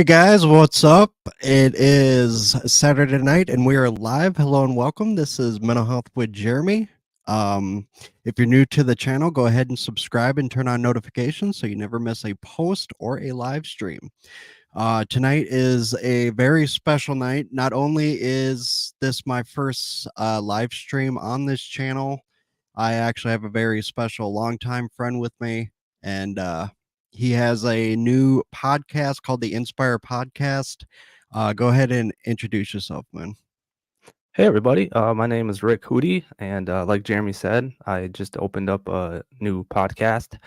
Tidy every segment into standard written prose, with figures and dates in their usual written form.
Guys, what's up? It is Saturday night and we are live. Hello and welcome. This is Mental Health with Jeremy. If you're new to the channel, go ahead and subscribe and turn on notifications so you never miss a post or a live stream. Tonight is a very special night. Not only is this my first live stream on this channel, I actually have a very special longtime friend with me, and he has a new podcast called the Inspire Podcast. Go ahead and introduce yourself, man. Hey everybody, my name is Rick Hudy, and like Jeremy said, I just opened up a new podcast.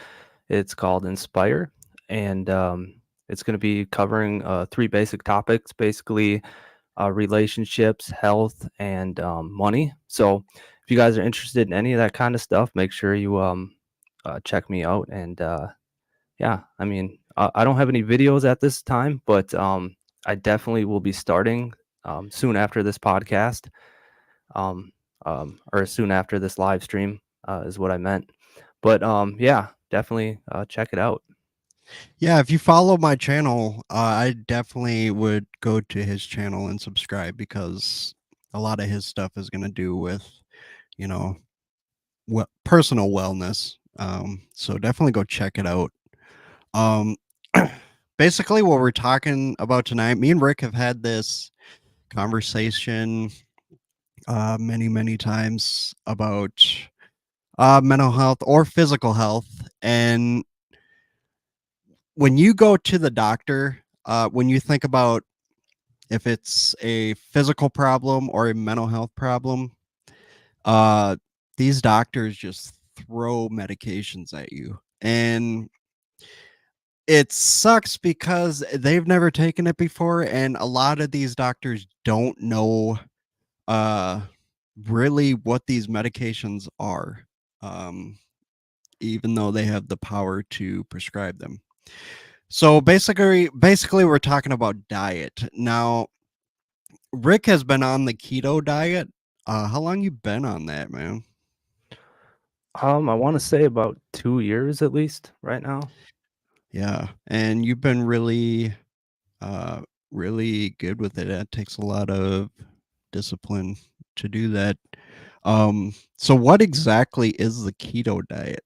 It's called Inspire, and it's going to be covering three basic topics, basically relationships, health, and money. So if you guys are interested in any of that kind of stuff, make sure you check me out. And yeah, I mean, I don't have any videos at this time, but I definitely will be starting soon after this podcast. Or soon after this live stream is what I meant. But yeah, definitely check it out. Yeah, if you follow my channel, I definitely would go to his channel and subscribe because a lot of his stuff is going to do with, you know, personal wellness. So definitely go check it out. Um, basically, what we're talking about tonight, me and Rick have had this conversation many times about mental health or physical health. And when you go to the doctor, when you think about if it's a physical problem or a mental health problem, uh, these doctors just throw medications at you. And it sucks because they've never taken it before. And a lot of these doctors don't know uh, really what these medications are, um, even though they have the power to prescribe them. So basically, we're talking about diet. Now, Rick has been on the keto diet. How long you been on that, man? I want to say about 2 years at least right now. Yeah, and you've been uh, really good with it. It takes a lot of discipline to do that. So what exactly is the keto diet?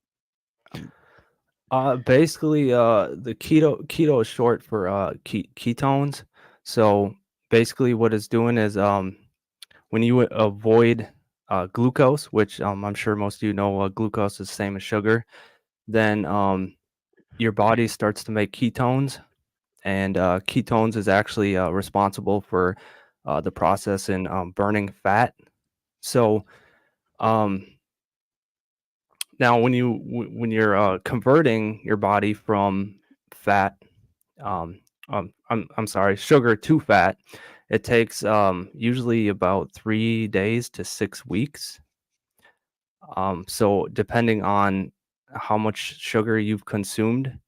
Um, Basically, the keto is short for ketones. So basically, what it's doing is when you avoid glucose, which I'm sure most of you know, glucose is the same as sugar, then your body starts to make ketones, and ketones is actually responsible for the process in burning fat. So um, now when you're converting your body from fat, I'm sorry, sugar to fat, it takes usually about 3 days to 6 weeks. So depending on how much sugar you've consumed,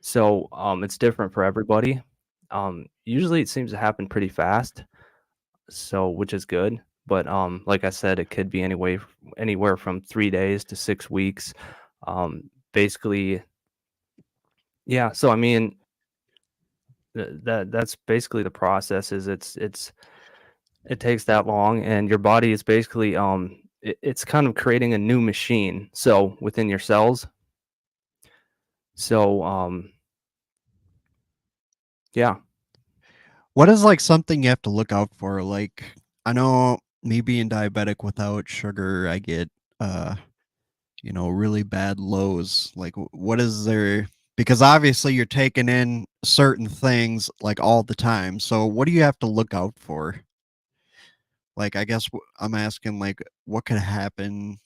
so it's different for everybody. Usually it seems to happen pretty fast, so which is good. But like I said, it could be anywhere from 3 days to 6 weeks. Basically, yeah. So I mean, that's basically the process. Is it takes that long, and your body is basically it's kind of creating a new machine. So within your cells. So yeah. what is like something you have to look out for? Like, I know me being diabetic without sugar, I get uh really bad lows. Like, what is there? Because obviously you're taking in certain things like all the time. So what do you have to look out for? Like, I guess I'm asking, like, what could happen?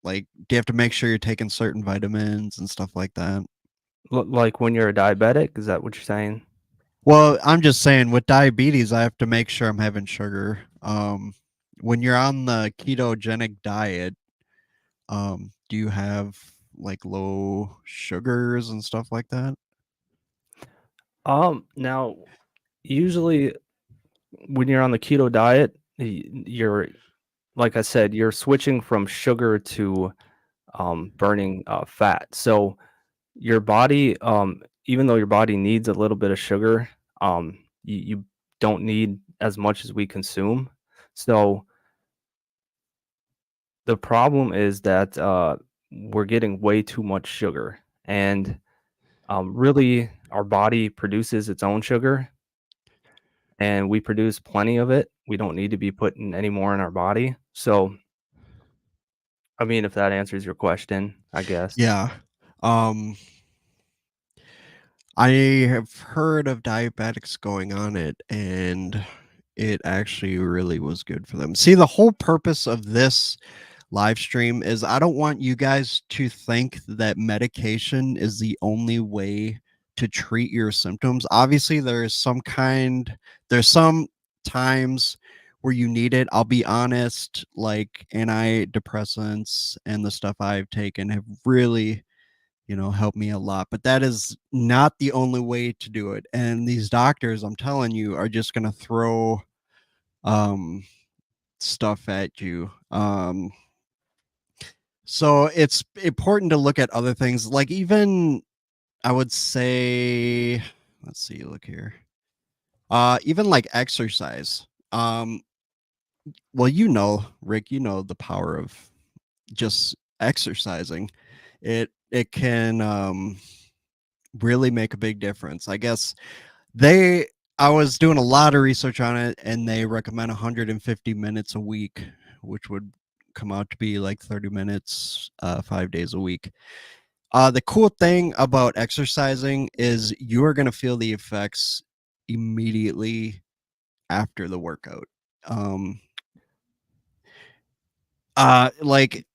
Like, do you have to make sure you're taking certain vitamins and stuff like that? Like when you're a diabetic, is that what you're saying? Well, I'm just saying with diabetes, I have to make sure I'm having sugar. When you're on the ketogenic diet, do you have like low sugars and stuff like that? Now, usually when you're on the keto diet, you're like I said, you're switching from sugar to burning fat. So your body, even though your body needs a little bit of sugar, You don't need as much as we consume. So the problem is that we're getting way too much sugar, and really, our body produces its own sugar, and we produce plenty of it. We don't need to be putting any more in our body. So, I mean, if that answers your question, I guess. Yeah. Um, I have heard of diabetics going on it, and it actually really was good for them. See, the whole purpose of this live stream is I don't want you guys to think that medication is the only way to treat your symptoms. Obviously, there's some times where you need it. I'll be honest, like antidepressants and the stuff I've taken have really, helped me a lot, but that is not the only way to do it. And these doctors, I'm telling you, are just going to throw um stuff at you. So it's important to look at other things, like even I would say, let's see, look here. Even like exercise. Well, Rick, the power of just exercising. It can really make a big difference. I guess they I was doing a lot of research on it, and they recommend 150 minutes a week, which would come out to be like 30 minutes 5 days a week. The cool thing about exercising is you are going to feel the effects immediately after the workout. Um, like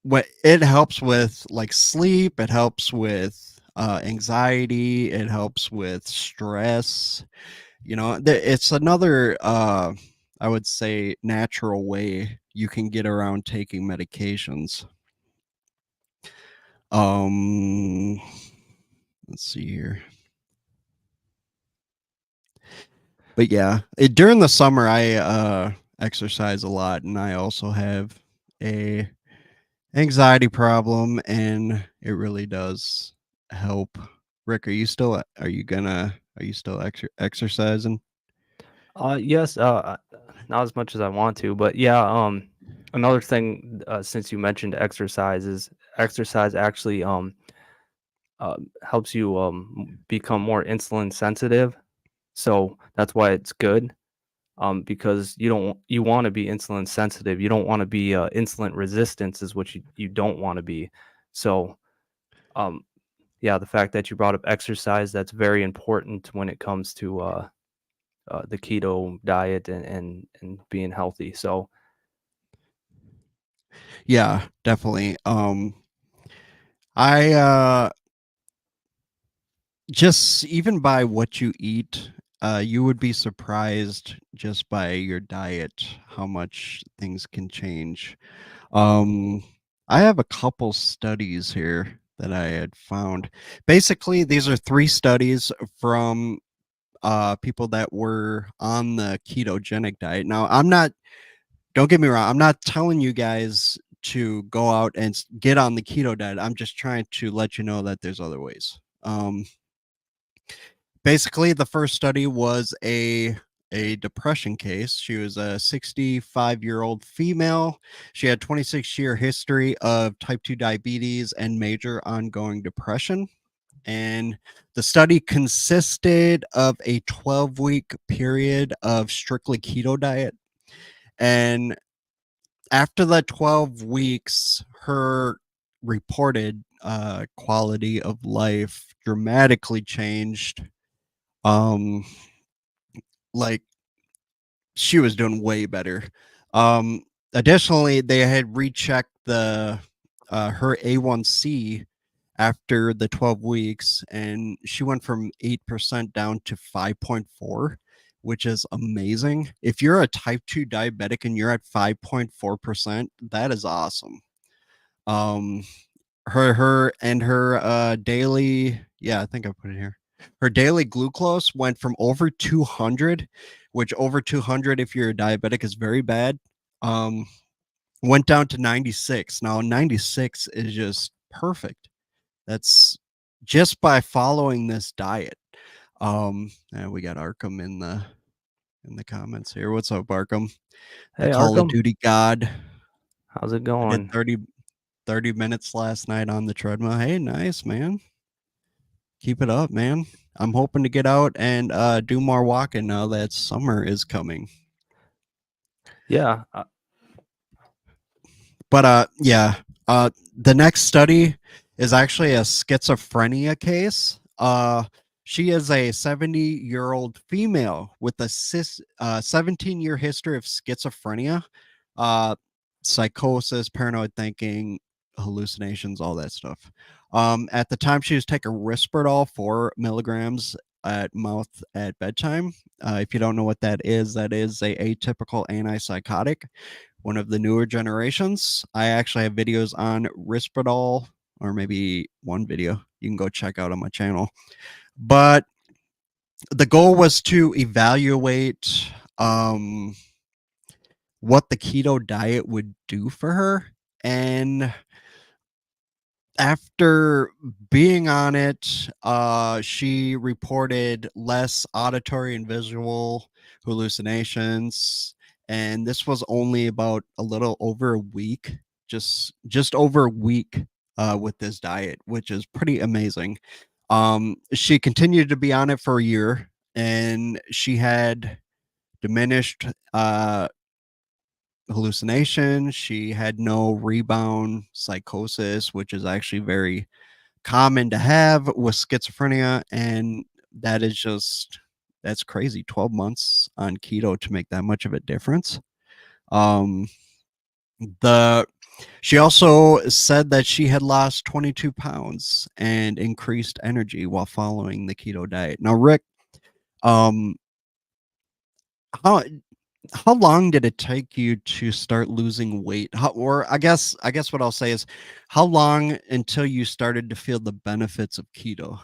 what it helps with, like sleep, it helps with anxiety, it helps with stress. It's another I would say natural way you can get around taking medications. Um, let's see here. But yeah, during the summer I exercise a lot, and I also have a anxiety problem, and it really does help. Rick, are you still exercising? Yes, not as much as I want to, but yeah, another thing, since you mentioned exercise is exercise actually helps you become more insulin sensitive. So that's why it's good. Because you want to be insulin sensitive. You don't want to be insulin resistance is what you don't want to be. So um, yeah, the fact that you brought up exercise, that's very important when it comes to the keto diet and being healthy. So Yeah, definitely. I just even by what you eat, you would be surprised just by your diet how much things can change. Um, I have a couple studies here that I had found. Basically, these are three studies from people that were on the ketogenic diet. Now, don't get me wrong, I'm not telling you guys to go out and get on the keto diet. I'm just trying to let you know that there's other ways. Basically, the first study was a depression case. She was a 65-year-old female. She had 26-year history of type 2 diabetes and major ongoing depression. And the study consisted of a 12-week period of strictly keto diet. And after the 12 weeks, her reported quality of life dramatically changed. Um, like she was doing way better. Um, Additionally, they had rechecked the her A1C after the 12 weeks, and she went from 8% down to 5.4, which is amazing. If you're a type 2 diabetic and you're at 5.4%, that is awesome. Um, her daily, yeah, I think I put it here. Her daily glucose went from over 200, which over 200 if you're a diabetic is very bad. Um, Went down to 96. Now 96 is just perfect. That's just by following this diet. And we got Arkham in the comments here. What's up, Arkham? The Hey, Call of Arkham, Duty God. how's it I did going? 30 minutes last night on the treadmill. Hey, nice, man. Keep it up, man. I'm hoping to get out and do more walking now that summer is coming. Yeah, But yeah, the next study is actually a schizophrenia case. She is a 70-year-old female with a 17-year history of schizophrenia, uh, psychosis, paranoid thinking, hallucinations, all that stuff. At the time, she was taking Risperdal 4 milligrams at mouth at bedtime. If you don't know what that is a atypical antipsychotic, one of the newer generations. I actually have videos on Risperdal, or maybe one video you can go check out on my channel. But the goal was to evaluate what the keto diet would do for her. And after being on it, she reported less auditory and visual hallucinations, and this was only about a little over a week, just over a week with this diet, which is pretty amazing. She continued to be on it for a year, and she had diminished hallucination. She had no rebound psychosis, which is actually very common to have with schizophrenia, and that is just that's crazy. 12 months on keto to make that much of a difference. Um the She also said that she had lost 22 pounds and increased energy while following the keto diet. Now, Rick, um how how long did it take you to start losing weight? Or I guess what I'll say is, how long until you started to feel the benefits of keto?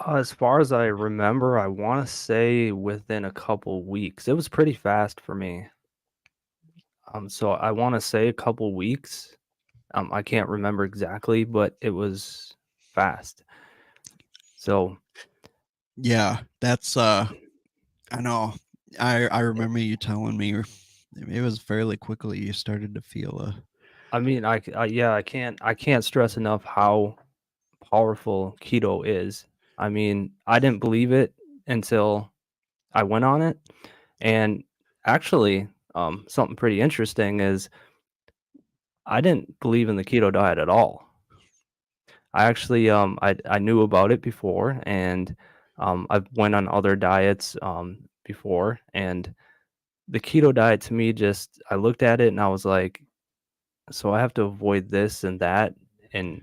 as far as I remember, I want to say within a couple weeks. It was pretty fast for me. So I want to say a couple weeks. I can't remember exactly, but it was fast. So Yeah, that's I know. I remember you telling me it was fairly quickly you started to feel a I mean, yeah, I can't stress enough how powerful keto is. I mean, I didn't believe it until I went on it, and actually, something pretty interesting is I didn't believe in the keto diet at all. I actually, I knew about it before, and I've went on other diets before, and the keto diet to me just I looked at it and I was like, so I have to avoid this and that, and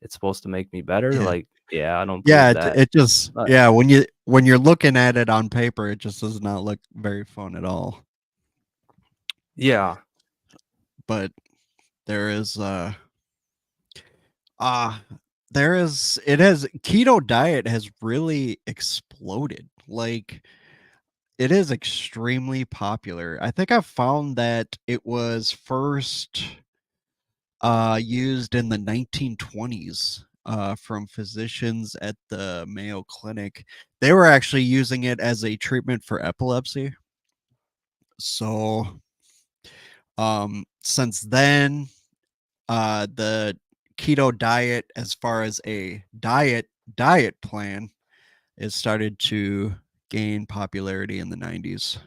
it's supposed to make me better. yeah. Like, yeah, I don't Yeah, believe it that. it just But yeah, when you're looking at it on paper, it just does not look very fun at all. yeah, But there is uh there is it has keto diet has really exploded. Like, it is extremely popular. I think I found that it was first used in the 1920s from physicians at the Mayo Clinic. They were actually using it as a treatment for epilepsy. So, since then, the keto diet, as far as a diet plan, has started to gain popularity in the 90s.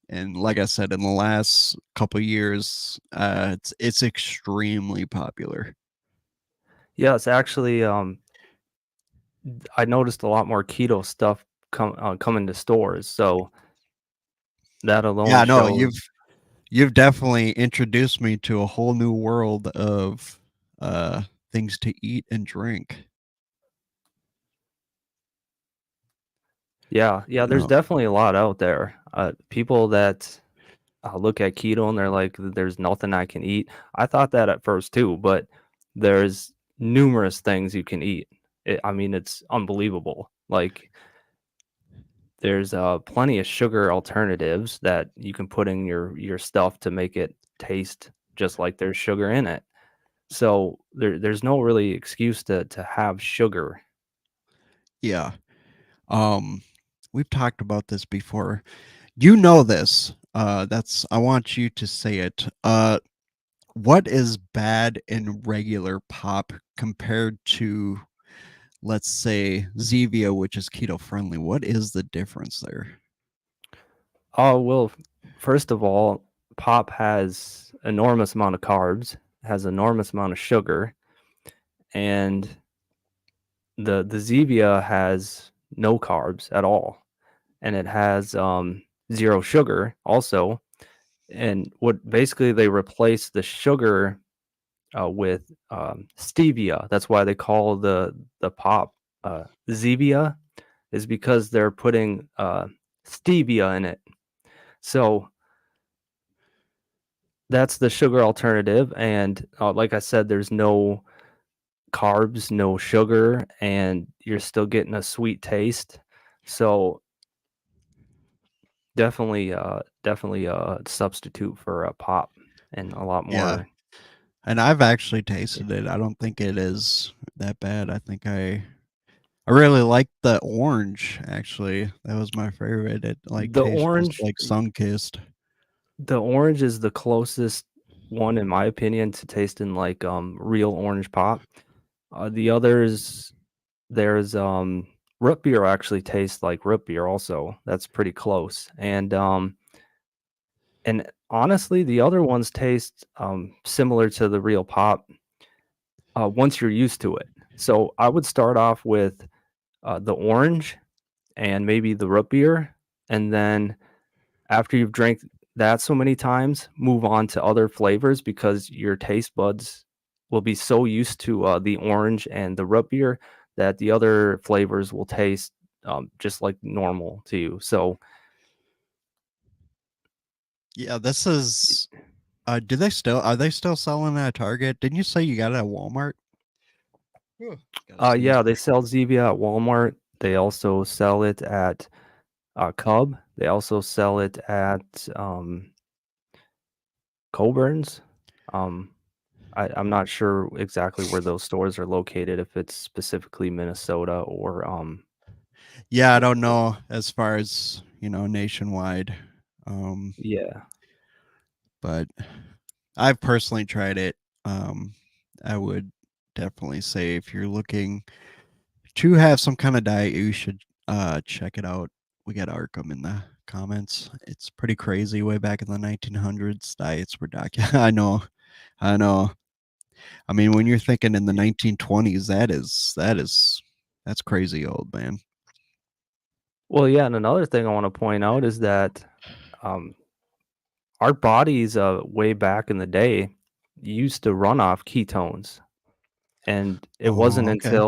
And like I said, in the last couple years, it's extremely popular. yeah, it's actually I noticed a lot more keto stuff coming to stores, so that alone Yeah, no, shows. you've definitely introduced me to a whole new world of uh things to eat and drink. Yeah, yeah, You there's know, definitely a lot out there. People that look at keto and they're like, "There's nothing I can eat." I thought that at first too, but there's numerous things you can eat. I mean, it's unbelievable. Like, there's plenty of sugar alternatives that you can put in your stuff to make it taste just like there's sugar in it. So there's no really excuse to have sugar. Yeah. Um, we've talked about this before. You know this. That's I want you to say it. What is bad in regular pop compared to, let's say, Zevia, which is keto friendly? What is the difference there? Oh, well, first of all, pop has enormous amount of carbs, has enormous amount of sugar, and the Zevia has no carbs at all, and it has zero sugar also. And what basically they replace the sugar with stevia. That's why they call the pop Zevia, is because they're putting stevia in it. So that's the sugar alternative, and like I said, there's no carbs, no sugar, and you're still getting a sweet taste. So definitely a substitute for a pop and a lot Yeah. more. And I've actually tasted it. I don't think it is that bad. I really like the orange, actually. That was my favorite. It, like, The tastes just orange, like Sunkissed. the orange is the closest one, in my opinion, to tasting like real orange pop. The others, there's root beer actually tastes like root beer also. That's pretty close. And honestly, the other ones taste similar to the real pop once you're used to it. So I would start off with the orange and maybe the root beer, and then after you've drank that so many times, move on to other flavors because your taste buds will be so used to the orange and the root beer that the other flavors will taste just like normal to you. So Yeah, this is do they still are they still selling at Target? Didn't you say you got it at Walmart? Ugh, gotta sneeze. yeah, they sell Zevia at Walmart. They also sell it at Cub. They also sell it at Coburn's. Um, I'm not sure exactly where those stores are located, if it's specifically Minnesota or Yeah, I or don't know as far as, nationwide. Um, yeah. but I've personally tried it. Um, I would definitely say if you're looking to have some kind of diet, you should check it out. We got Arkham in the comments. It's pretty crazy. Way back in the 1900s, diets were documented. I know. I mean, when you're thinking in the 1920s, that's crazy old, man. Well, yeah, and another thing I want to point out is that um, our bodies, way back in the day, used to run off ketones, and Oh, okay.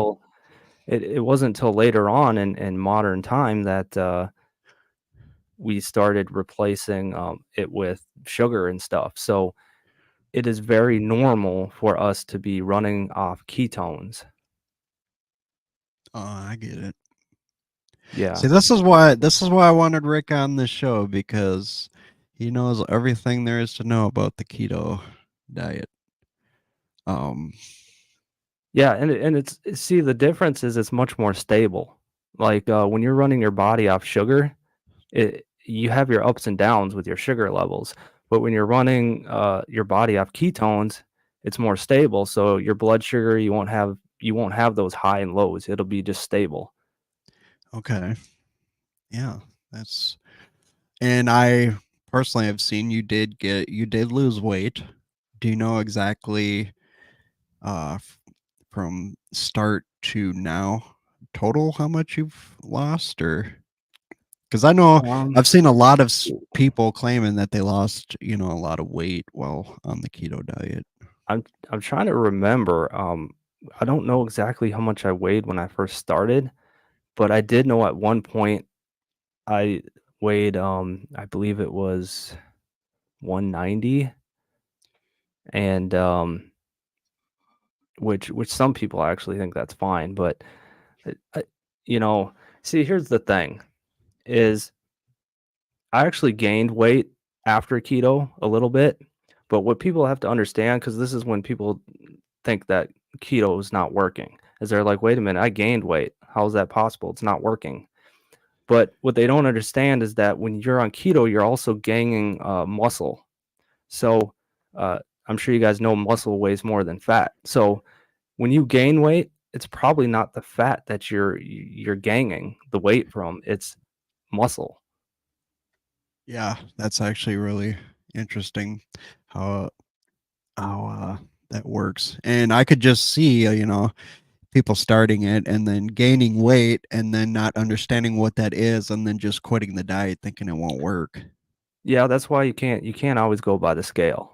it wasn't until later on in modern time that we started replacing it with sugar and stuff. So it is very normal for us to be running off ketones. Oh, I get it. See, Yeah. this is why I wanted Rick on the show because he knows everything there is to know about the keto diet. Um, Yeah, and see, the difference is it's much more stable. Like when you're running your body off sugar, you have your ups and downs with your sugar levels. But when you're running your body off ketones, it's more stable. So your blood sugar, you won't have those high and lows. It'll be just stable. okay. Yeah, that's and I personally have seen you did lose weight. Do you know exactly from start to now total how much you've lost, or because I know Um, I've seen a lot of people claiming that they lost, a lot of weight while on the keto diet. I'm trying to remember. I don't know exactly how much I weighed when I first started, but I did know at one point I weighed I believe it was 190, and which some people actually think that's fine, but I, you know, see, here's the thing is I actually gained weight after keto a little bit, but what people have to understand, because this is when people think that keto is not working, is they're like, wait a minute, I gained weight. How's that possible? It's not working. But what they don't understand is that when you're on keto, you're also gaining muscle. So uh, I'm sure you guys know muscle weighs more than fat. So when you gain weight, it's probably not the fat that you're gaining the weight from. It's muscle. Yeah, that's actually really interesting how how that works. And I could just see, people starting it and then gaining weight and then not understanding what that is and then just quitting the diet thinking it won't work. Yeah, that's why you can't always go by the scale.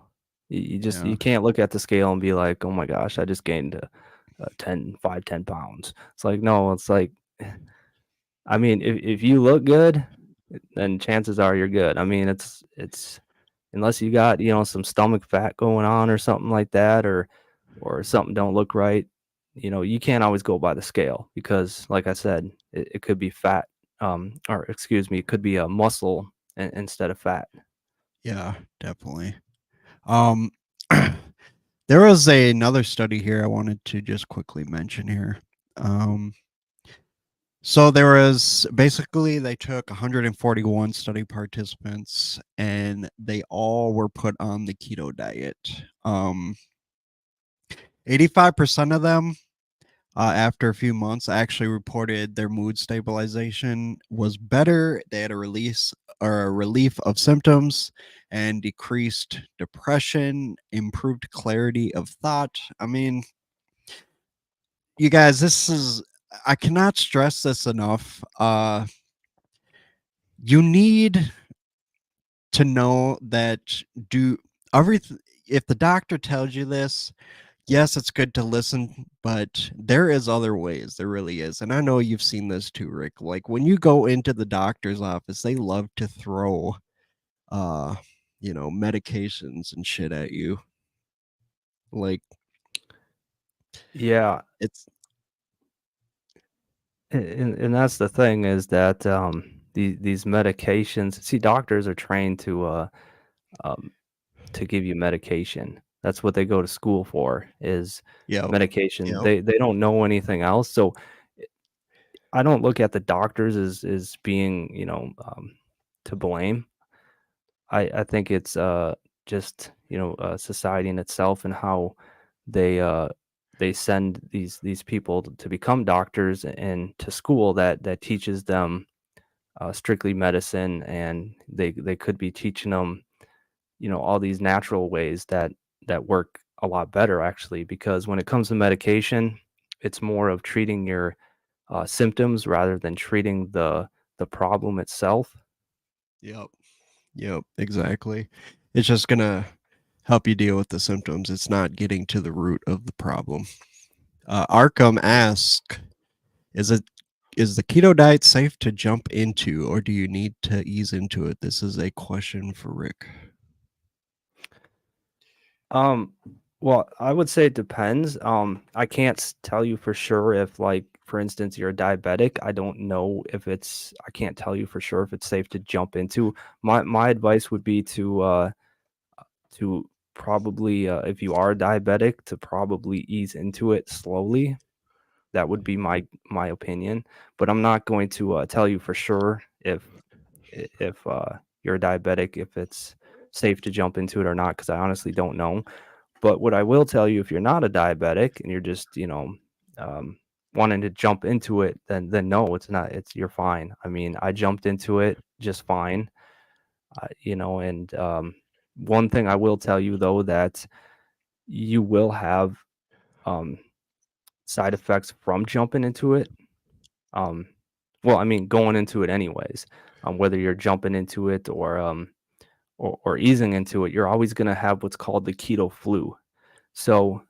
You just Yeah. you can't look at the scale and be like, "Oh my gosh, I just gained 10 pounds." It's like, no, it's like, I mean, if you look good, then chances are you're good. I mean, it's unless you got, some stomach fat going on or something like that, or something don't look right, you can't always go by the scale because, like I said, it could be fat, or excuse me, it could be a muscle instead of fat. Yeah, definitely. Um there was another study here I wanted to just quickly mention here. Um So there was basically they took 141 study participants and they all were put on the keto diet. 85% of them after a few months actually reported their mood stabilization was better. They had a release or a relief of symptoms and decreased depression, improved clarity of thought. I mean, you guys, this is I cannot stress this enough. You need to know that do everything if the doctor tells you this, yes, it's good to listen, but there is other ways. There really is. And I know you've seen this too, Rick. Like when you go into the doctor's office, they love to throw uh, medications and shit at you. Like Yeah, it's and that's the thing is that these medications. See, doctors are trained um, to give you medication. That's what they go to school for is yep, medication. yep, They don't know anything else. So I don't look at the doctors as being, to blame. I think it's just, society in itself and how they uh they send these people to become doctors and to school that teaches them strictly medicine, and they could be teaching them, all these natural ways that work a lot better actually, because when it comes to medication, it's more of treating your symptoms rather than treating the problem itself. yep, yep, exactly. It's just gonna help you deal with the symptoms. It's not getting to the root of the problem. Arkham asks, Is it is the keto diet safe to jump into, or do you need to ease into it? This is a question for Rick. Um, well, I would say it depends. I can't tell you for sure if, like, for instance, you're a diabetic. I don't know if I can't tell you for sure if it's safe to jump into. My advice would be to probably, if you are diabetic, to probably ease into it slowly. That would be my opinion, but I'm not going to tell you for sure if you're a diabetic, if it's safe to jump into it or not, because I honestly don't know. But what I will tell you, if you're not a diabetic and you're just, um, wanting to jump into it, then no, it's not. It's You're fine. I mean, I jumped into it just fine, and one thing I will tell you though, that you will have um, side effects from jumping into it. Um, well, I mean, going into it anyways, whether you're jumping into it or easing into it, you're always going to have what's called the keto flu. So,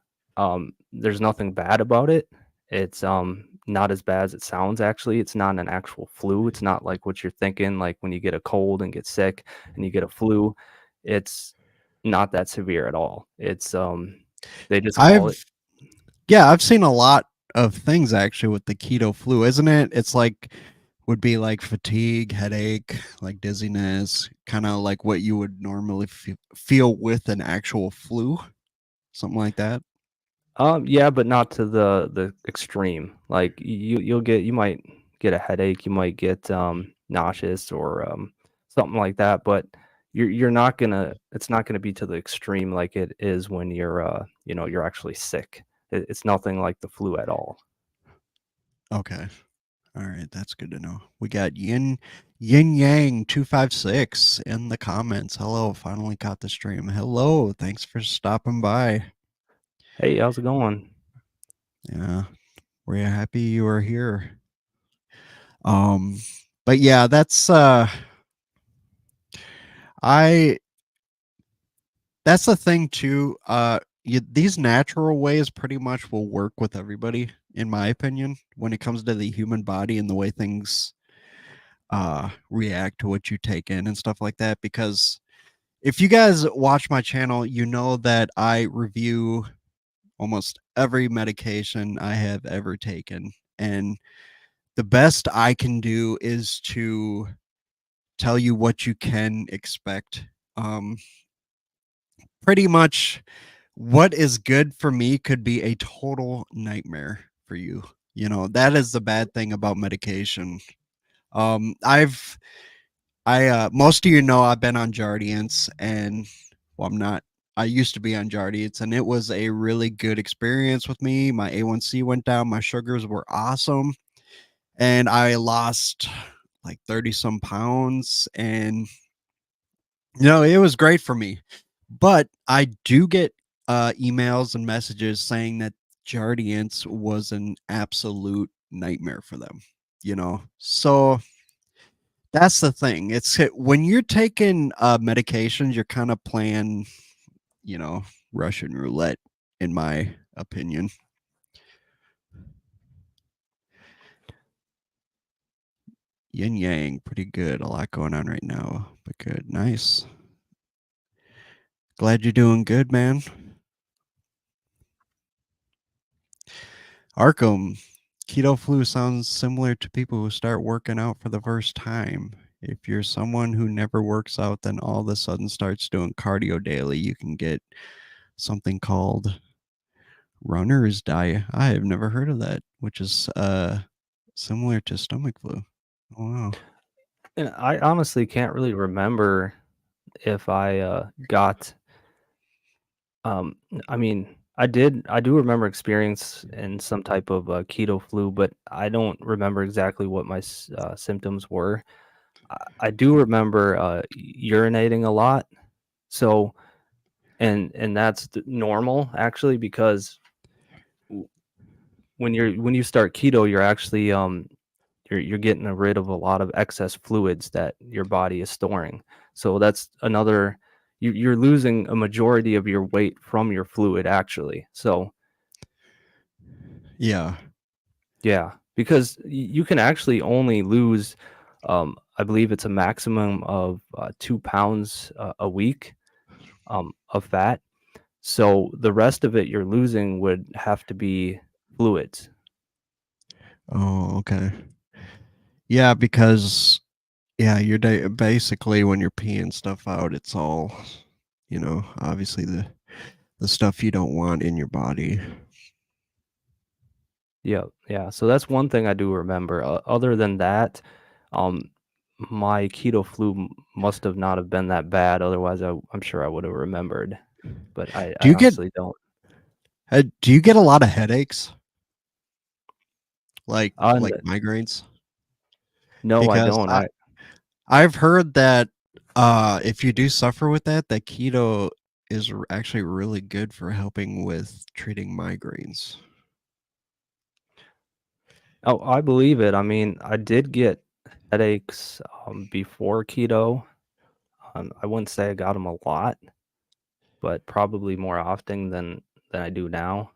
there's nothing bad about it. It's not as bad as it sounds actually. It's not an actual flu. It's not like what you're thinking, like when you get a cold and get sick and you get a flu. It's not that severe at all. It's they just call it. I've Yeah, I've seen a lot of things actually with the keto flu, isn't it? It's like would be like fatigue, headache, like dizziness, kind of like what you would normally feel with an actual flu, something like that. Yeah, but not to the extreme. Like you might get a headache, you might get nauseous or something like that, but you're not gonna it's not gonna be to the extreme like it is when you're you're actually sick. It's nothing like the flu at all. Okay. All right, that's good to know. We got Yin Yang 256 in the comments. Hello, finally caught the stream. Hello, thanks for stopping by. Hey, how's it going? Yeah, we're happy you are here. Um, but yeah, I that's the thing too. These natural ways pretty much will work with everybody, in my opinion, when it comes to the human body and the way things react to what you take in and stuff like that. Because if you guys watch my channel, you know that I review almost every medication I have ever taken. And the best I can do is to tell you what you can expect. Um, Pretty much what is good for me could be a total nightmare for you. You know, that is the bad thing about medication. I've most of you know I've been on Jardiance, and well, I'm not. I used to be on Jardiance, and it was a really good experience with me. My A1C went down, my sugars were awesome, and I lost like 30 some pounds, and it was great for me. But I do get emails and messages saying that Jardiance was an absolute nightmare for them. So that's the thing. When you're taking medications, you're kind of playing, you know, Russian roulette, in my opinion. Yin yang, pretty good. A lot going on right now, but good. Nice. Glad you're doing good, man. Arkham, keto flu sounds similar to people who start working out for the first time. If you're someone who never works out, then all of a sudden starts doing cardio daily, you can get something called runner's diet. I have never heard of that, which is similar to stomach flu. Oh, wow. And I honestly can't really remember if I got I mean, I do remember experience in some type of keto flu, but I don't remember exactly what my symptoms were. I do remember urinating a lot. So, and that's normal actually because w- when you start keto, you're actually you're getting rid of a lot of excess fluids that your body is storing. So that's another you're losing a majority of your weight from your fluid actually. So Yeah. yeah, because you can actually only lose, I believe it's a maximum of 2 pounds a week of fat. So the rest of it you're losing would have to be fluids. Oh, okay. Yeah, because you're basically when you're peeing stuff out, it's all, obviously the stuff you don't want in your body. Yeah, yeah. So that's one thing I do remember. Other than that, um, my keto flu must have not have been that bad. Otherwise, I'm sure I would have remembered. But Do I you get honestly don't. do you get a lot of headaches, like Uh, n- migraines? no, I Because don't. I've heard that if you do suffer with that, that keto is actually really good for helping with treating migraines. Oh, I believe it. I mean, I did get headaches before keto. I wouldn't say I got them a lot, but probably more often than I do now.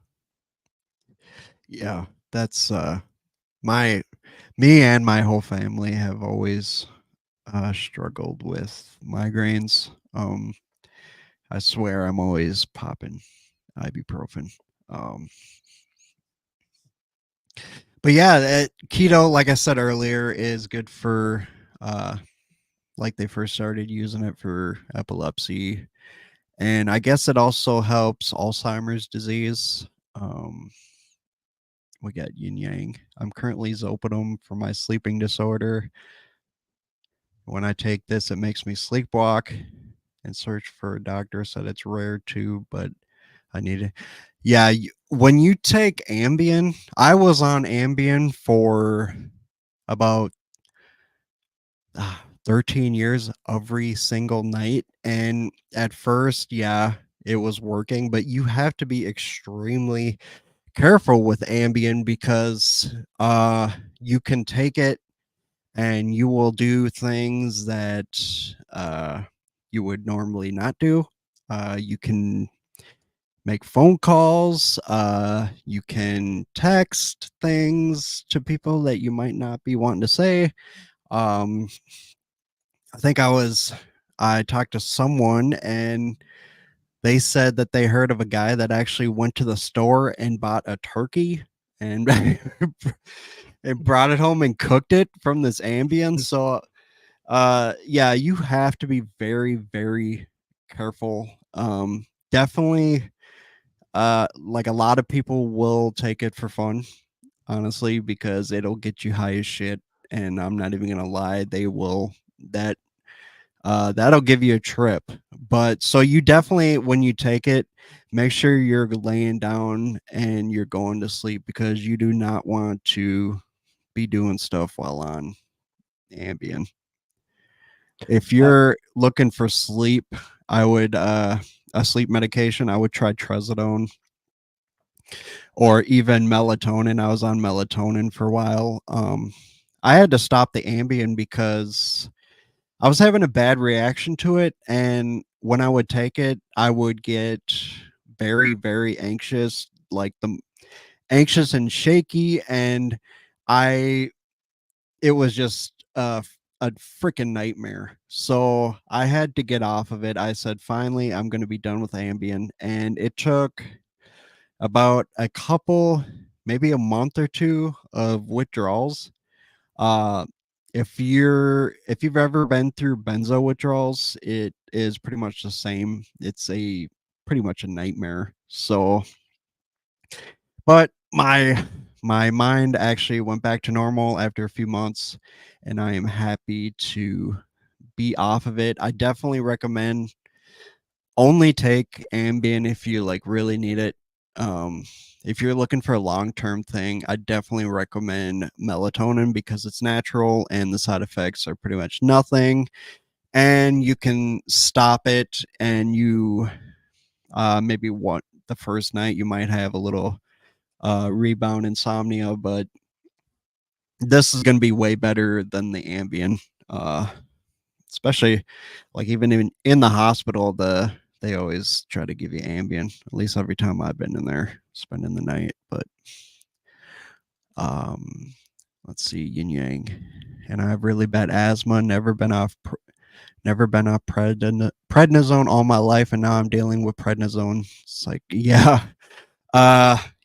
Yeah, that's my me and my whole family have always struggled with migraines. I swear I'm always popping ibuprofen. Um, but yeah, keto, like I said earlier, is good for uh, like they first started using it for epilepsy, and I guess it also helps Alzheimer's disease. Um, we got yin yang. I'm currently Zolpidem for my sleeping disorder. When I take this, it makes me sleepwalk and search for a doctor. Said it's rare too, but I need it. Yeah, when you take Ambien, I was on Ambien for about 13 years every single night. And at first, yeah, it was working, but you have to be extremely careful with Ambien because you can take it and you will do things that uh, you would normally not do. You can make phone calls. You can text things to people that you might not be wanting to say. Um, I think I talked to someone and they said that they heard of a guy that actually went to the store and bought a turkey and and brought it home and cooked it from this Ambien. So yeah, you have to be very, very careful. Definitely like a lot of people will take it for fun, honestly, because it'll get you high as shit. And I'm not even gonna lie, they will that that'll give you a trip. But so you definitely, when you take it, make sure you're laying down and you're going to sleep because you do not want to be doing stuff while on Ambien. If I, you're looking for sleep, I would a sleep medication, I would try trazodone or even melatonin. I was on melatonin for a while. I had to stop the Ambien because I was having a bad reaction to it, and when I would take it, I would get very, very anxious, like the anxious and shaky, and I it was just a freaking nightmare. So I had to get off of it. I said, finally, I'm going to be done with Ambien, and it took about a couple, maybe a month or two of withdrawals. uh if you've ever been through benzo withdrawals, it is pretty much the same. It's a pretty much a nightmare. So but my mind actually went back to normal after a few months, and I am happy to be off of it. I definitely recommend only take Ambien if you like really need it. If you're looking for a long-term thing, I definitely recommend melatonin because it's natural and the side effects are pretty much nothing. And you can stop it, and you maybe what the first night you might have a little rebound insomnia, but this is going to be way better than the Ambien. Uh, Especially like even in the hospital, they always try to give you Ambien. At least every time I've been in there spending the night. But um, let's see, yin yang, and I have really bad asthma. Never been off prednisone all my life, and now I'm dealing with prednisone. It's like yeah,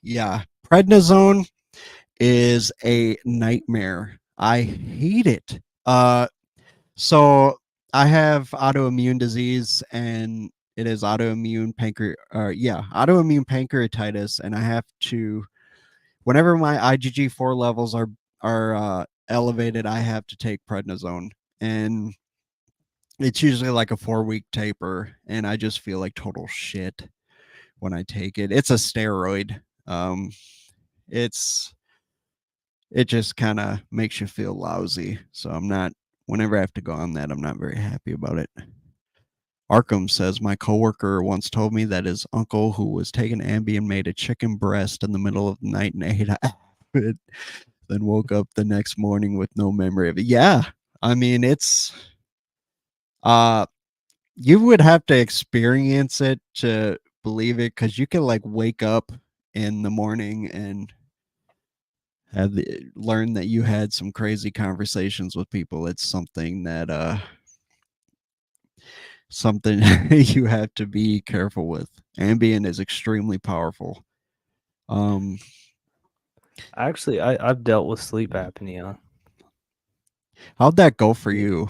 yeah, prednisone is a nightmare. I hate it. So I have autoimmune disease, and it is autoimmune pancreatitis, and I have to whenever my IgG4 levels are elevated, I have to take prednisone, and it's usually like a 4 week taper, and I just feel like total shit when I take it. It's a steroid. It's it just kind of makes you feel lousy. So I'm not. Whenever I have to go on that, I'm not very happy about it. Arkham says my coworker once told me that his uncle, who was taking Ambien, made a chicken breast in the middle of the night and ate it, then woke up the next morning with no memory of it. Yeah, I mean uh you would have to experience it to believe it because you can like wake up in the morning and learn that you had some crazy conversations with people. It's something that something you have to be careful with. Ambien is extremely powerful. Um, I've dealt with sleep apnea. how'd that go for Yeah. you?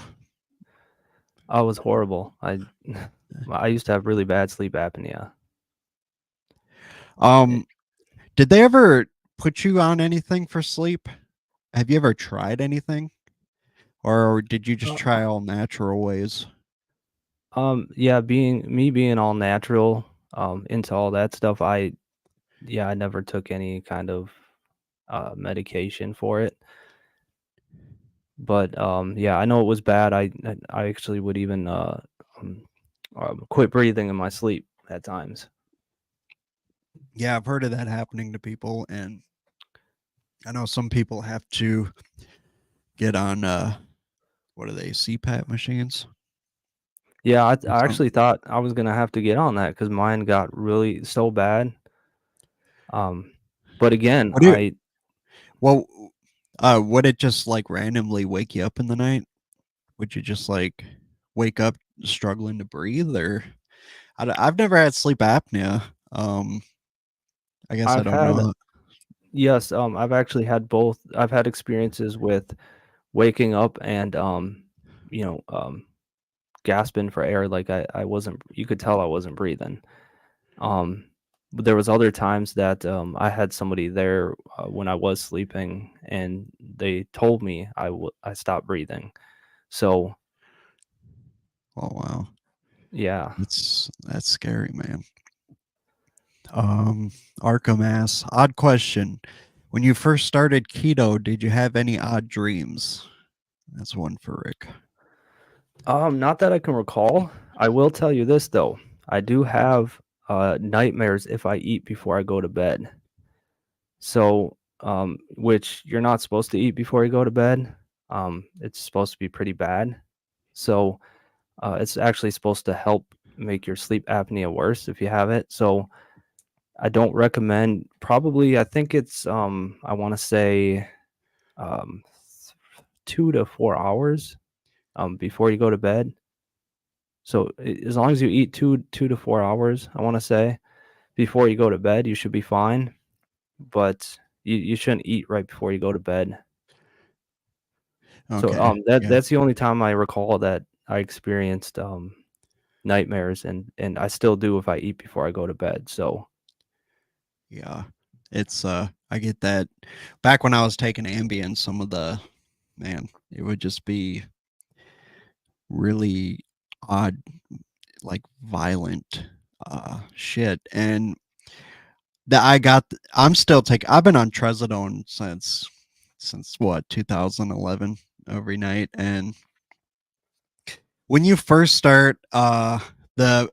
I was horrible. I used to have really bad sleep apnea. Um, Did they ever put you on anything for sleep? Have you ever tried anything? Or did you just Uh, try all natural ways? yeah, being all natural, into all that stuff, I never took any kind of medication for it. But yeah, I know it was bad. I actually would even um, quit breathing in my sleep at times. Yeah, I've heard of that happening to people, and I know some people have to get on what are they, CPAP machines Yeah, or I something? actually thought I was gonna have to get on that because mine got really so bad. Um, but again, What do you well would it just like randomly wake you up in the night? Would you just like wake up struggling to breathe or I've never had sleep apnea. I guess I I've don't had know. yes, I've actually had both. I've had experiences with waking up and you know, gasping for air, like I wasn't. You could tell I wasn't breathing. Um, but there was other times that I had somebody there when I was sleeping, and they told me I stopped breathing. So Oh wow. yeah. That's scary, man. Um, Arkham asks, odd question. When you first started keto, did you have any odd dreams? That's one for Rick. Not that I can recall. I will tell you this though. I do have nightmares if I eat before I go to bed. So, which you're not supposed to eat before you go to bed. It's supposed to be pretty bad. So, it's actually supposed to help make your sleep apnea worse if you have it. So, I don't recommend. Probably, I think it's I want to say um, 2 to 4 hours before you go to bed. So as long as you eat two to 4 hours, I want to say before you go to bed, you should be fine. But you shouldn't eat right before you go to bed. So Okay. Yeah. that's the only time I recall that I experienced nightmares, and I still do if I eat before I go to bed. So Yeah. It's I get that. Back when I was taking Ambien, some of the man, it would just be really odd, like violent shit. And that I'm still taking I've been on trazodone since what, 2011 every night. And when you first start, the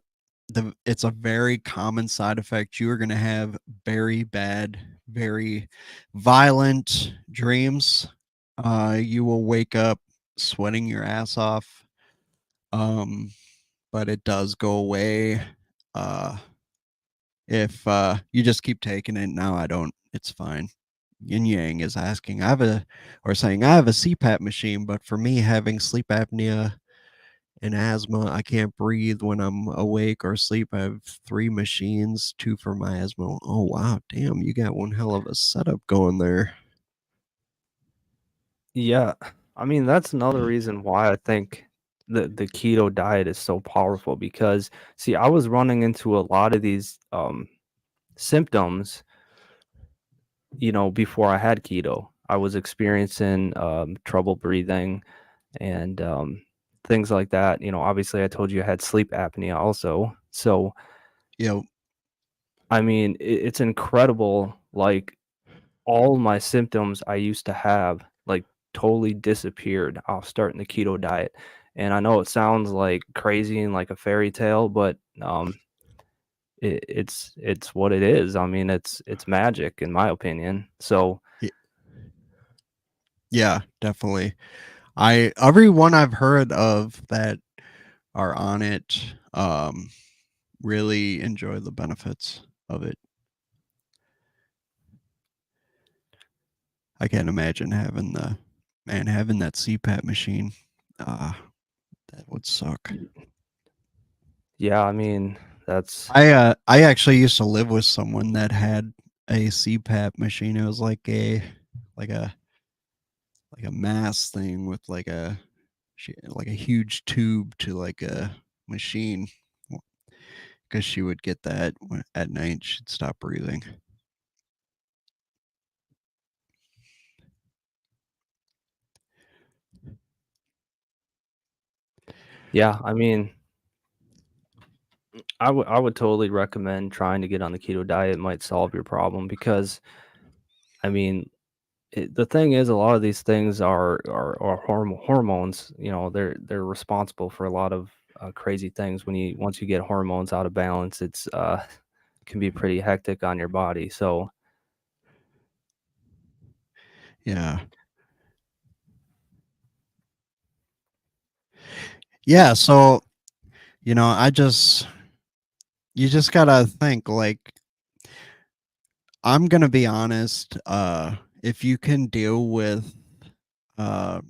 it's a very common side effect. You are going to have very bad, very violent dreams. You will wake up sweating your ass off. Um, but it does go away. Uh, if you just keep taking it, now I don't. It's fine. Yin Yang is asking, I have a, or saying, I have a CPAP machine, but for me, having sleep apnea and asthma. I can't breathe when I'm awake or asleep. I have 3 machines, 2 for my asthma. Oh, wow. Damn, you got one hell of a setup going there. yeah, I mean that's another reason why I think the keto diet is so powerful because see, I was running into a lot of these symptoms, before I had keto. I was experiencing trouble breathing and things like that. Obviously, I told you I had sleep apnea also. So, You know, I mean, it's incredible. Like, all my symptoms I used to have, like, totally disappeared off starting the keto diet. And I know it sounds like crazy and like a fairy tale, but it's what it is. I mean, it's magic in my opinion. So, y- yeah, definitely. Everyone I've heard of that are on it, really enjoy the benefits of it. I can't imagine having that CPAP machine. Uh, that would suck. yeah, I mean, that's I actually used to live with someone that had a CPAP machine. It was like a like a mass thing with like a huge tube to like a machine because she would get that at night. She'd stop breathing. Yeah, I mean, I would totally recommend trying to get on the keto diet. It might solve your problem because, I mean, the thing is, a lot of these things are hormones. You know, they're responsible for a lot of crazy things. When you once you get hormones out of balance, it's can be pretty hectic on your body. So Yeah. Yeah, so, I just you just gotta think, like, I'm gonna be honest, if you can deal with, uh,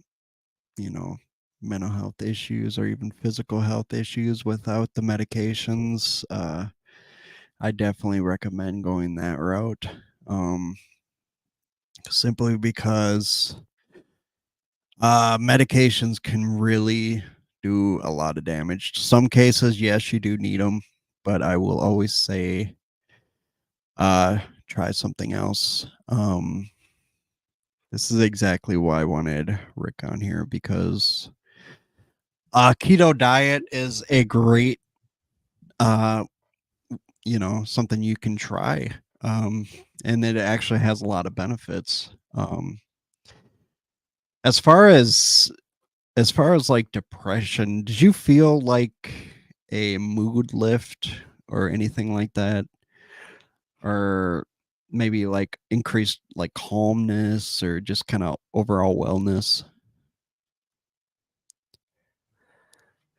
you know, mental health issues or even physical health issues without the medications, I definitely recommend going that route, um, simply because, medications can really do a lot of damage. Some cases, yes, you do need them, but I will always say, uh, try something else. This is exactly why I wanted Rick on here because keto diet is a great uh something you can try. Um and it actually has a lot of benefits. As far as like depression, did you feel like a mood lift or anything like that? Or maybe like increased like calmness or just kind of overall wellness?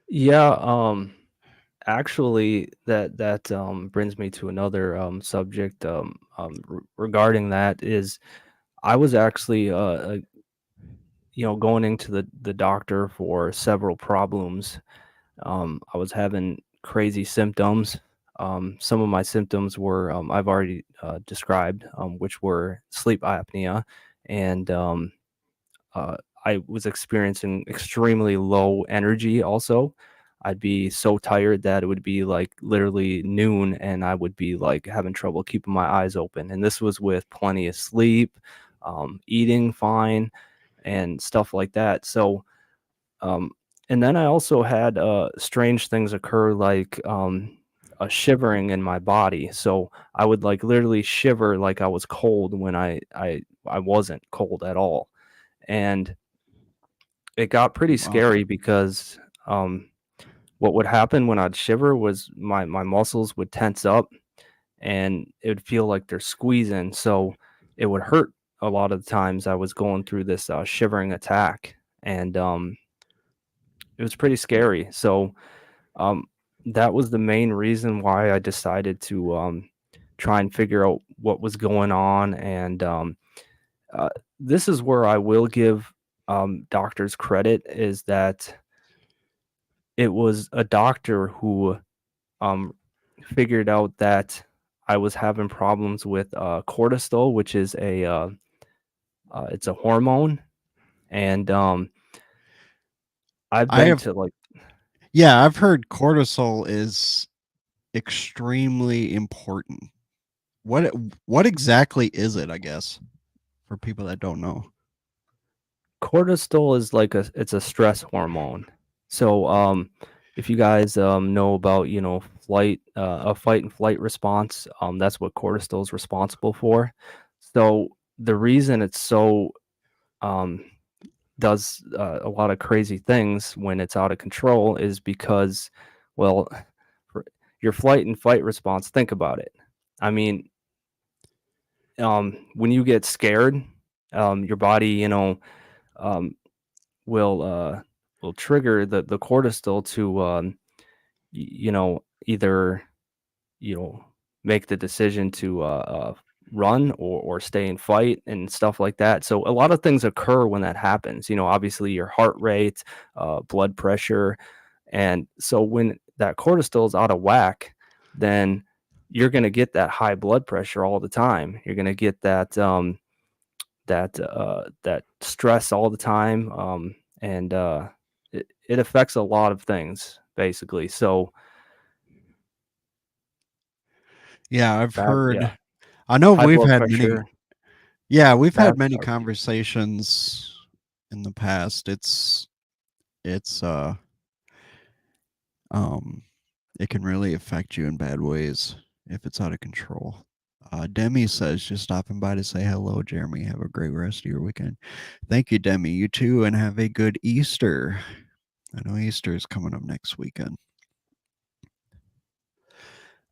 yeah, actually, that brings me to another subject regarding that is I was actually going into the doctor for several problems. I was having crazy symptoms. Some of my symptoms were I've already described, which were sleep apnea, and uh, I was experiencing extremely low energy. Also, I'd be so tired that it would be like literally noon, and I would be like having trouble keeping my eyes open. And this was with plenty of sleep, eating fine, and stuff like that. So um, and then I also had strange things occur, like a shivering in my body. So I would like literally shiver like I was cold when I wasn't cold at all. And it got pretty Wow. scary because what would happen when I'd shiver was my muscles would tense up and it would feel like they're squeezing. So it would hurt a lot of the times I was going through this shivering attack. And it was pretty scary. So Um, that was the main reason why I decided to try and figure out what was going on. And uh, this is where I will give doctors credit is that it was a doctor who um, figured out that I was having problems with cortisol, which is it's a hormone, and I've I been have to like Yeah, I've heard cortisol is extremely important. What what exactly is it, I guess, for people that don't know? cortisol is like it's a stress hormone. So, if you guys know about a fight and flight response, that's what cortisol is responsible for. So the reason it's so um, does a lot of crazy things when it's out of control is because, well, for your flight and fight response. Think about it. I mean, when you get scared, your body, um, will will trigger the cortisol to either you know make the decision to run or stay and fight and stuff like that. So a lot of things occur when that happens. Obviously your heart rate, blood pressure, and so when that cortisol is out of whack, then you're going to get that high blood pressure all the time. You're going to get that stress all the time, and it affects a lot of things basically. So Yeah, I've bad, yeah, heard I know high we've blood had many pressure, Yeah, we've had bad many or conversations in the past. It's Um, it can really affect you in bad ways if it's out of control. Demi says just stopping by to say hello, Jeremy. Have a great rest of your weekend. Thank you, Demi. You too, and have a good Easter. I know Easter is coming up next weekend.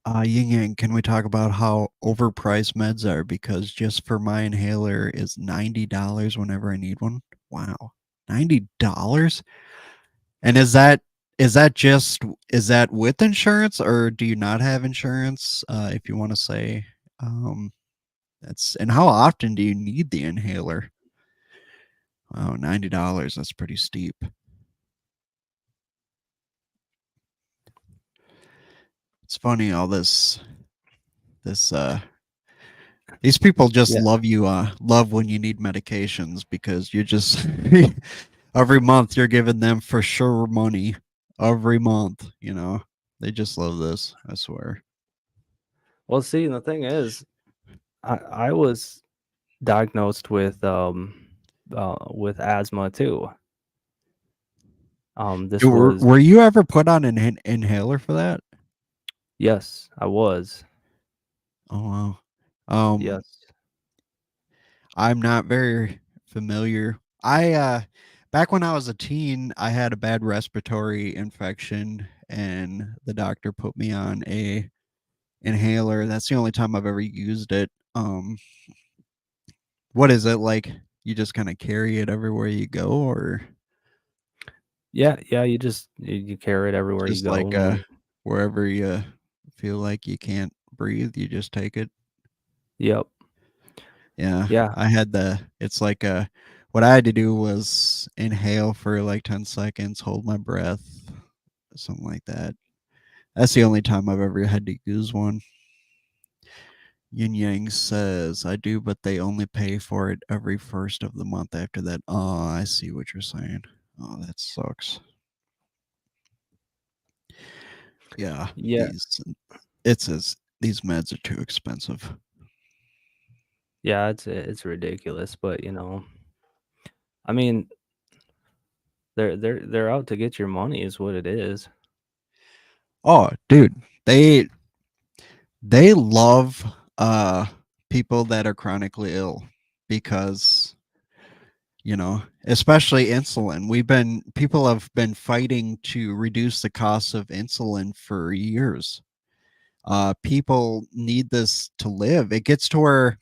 Yin Yang, can we talk about how overpriced meds are? Because just for my inhaler is $90 whenever I need one. Wow, $90? And is that with insurance or do you not have insurance? If you want to say, um, that's and how often do you need the inhaler? Wow, $90. That's pretty steep. It's funny all this these people just Yeah. love you love when you need medications because you're just every month you're giving them for sure money every month, you know. They just love this, I swear. Well, see, the thing is, I was diagnosed with asthma too. This Dude, was were you ever put on an inhaler for that? Yes, I was. Oh wow. Um, Yes. I'm not very familiar. I back when I was a teen, I had a bad respiratory infection and the doctor put me on a inhaler. That's the only time I've ever used it. What is it like? You just kind of carry it everywhere you go, or Yeah, yeah, you carry it everywhere you just go, like and wherever you feel like you can't breathe, you just take it? yep. Yeah, Yeah. I had it's like what I had to do was inhale for like 10 seconds, hold my breath, something like that. That's the only time I've ever had to use one. Yin Yang says, I do, but they only pay for it every first of the month after that. Oh, I see what you're saying. Oh, that sucks. Yeah, Yeah. it says these meds are too expensive. Yeah, it's ridiculous, but, I mean, they're out to get your money is what it is. Oh, dude, they they love people that are chronically ill because especially insulin. People have been fighting to reduce the cost of insulin for years. People need this to live. It gets to where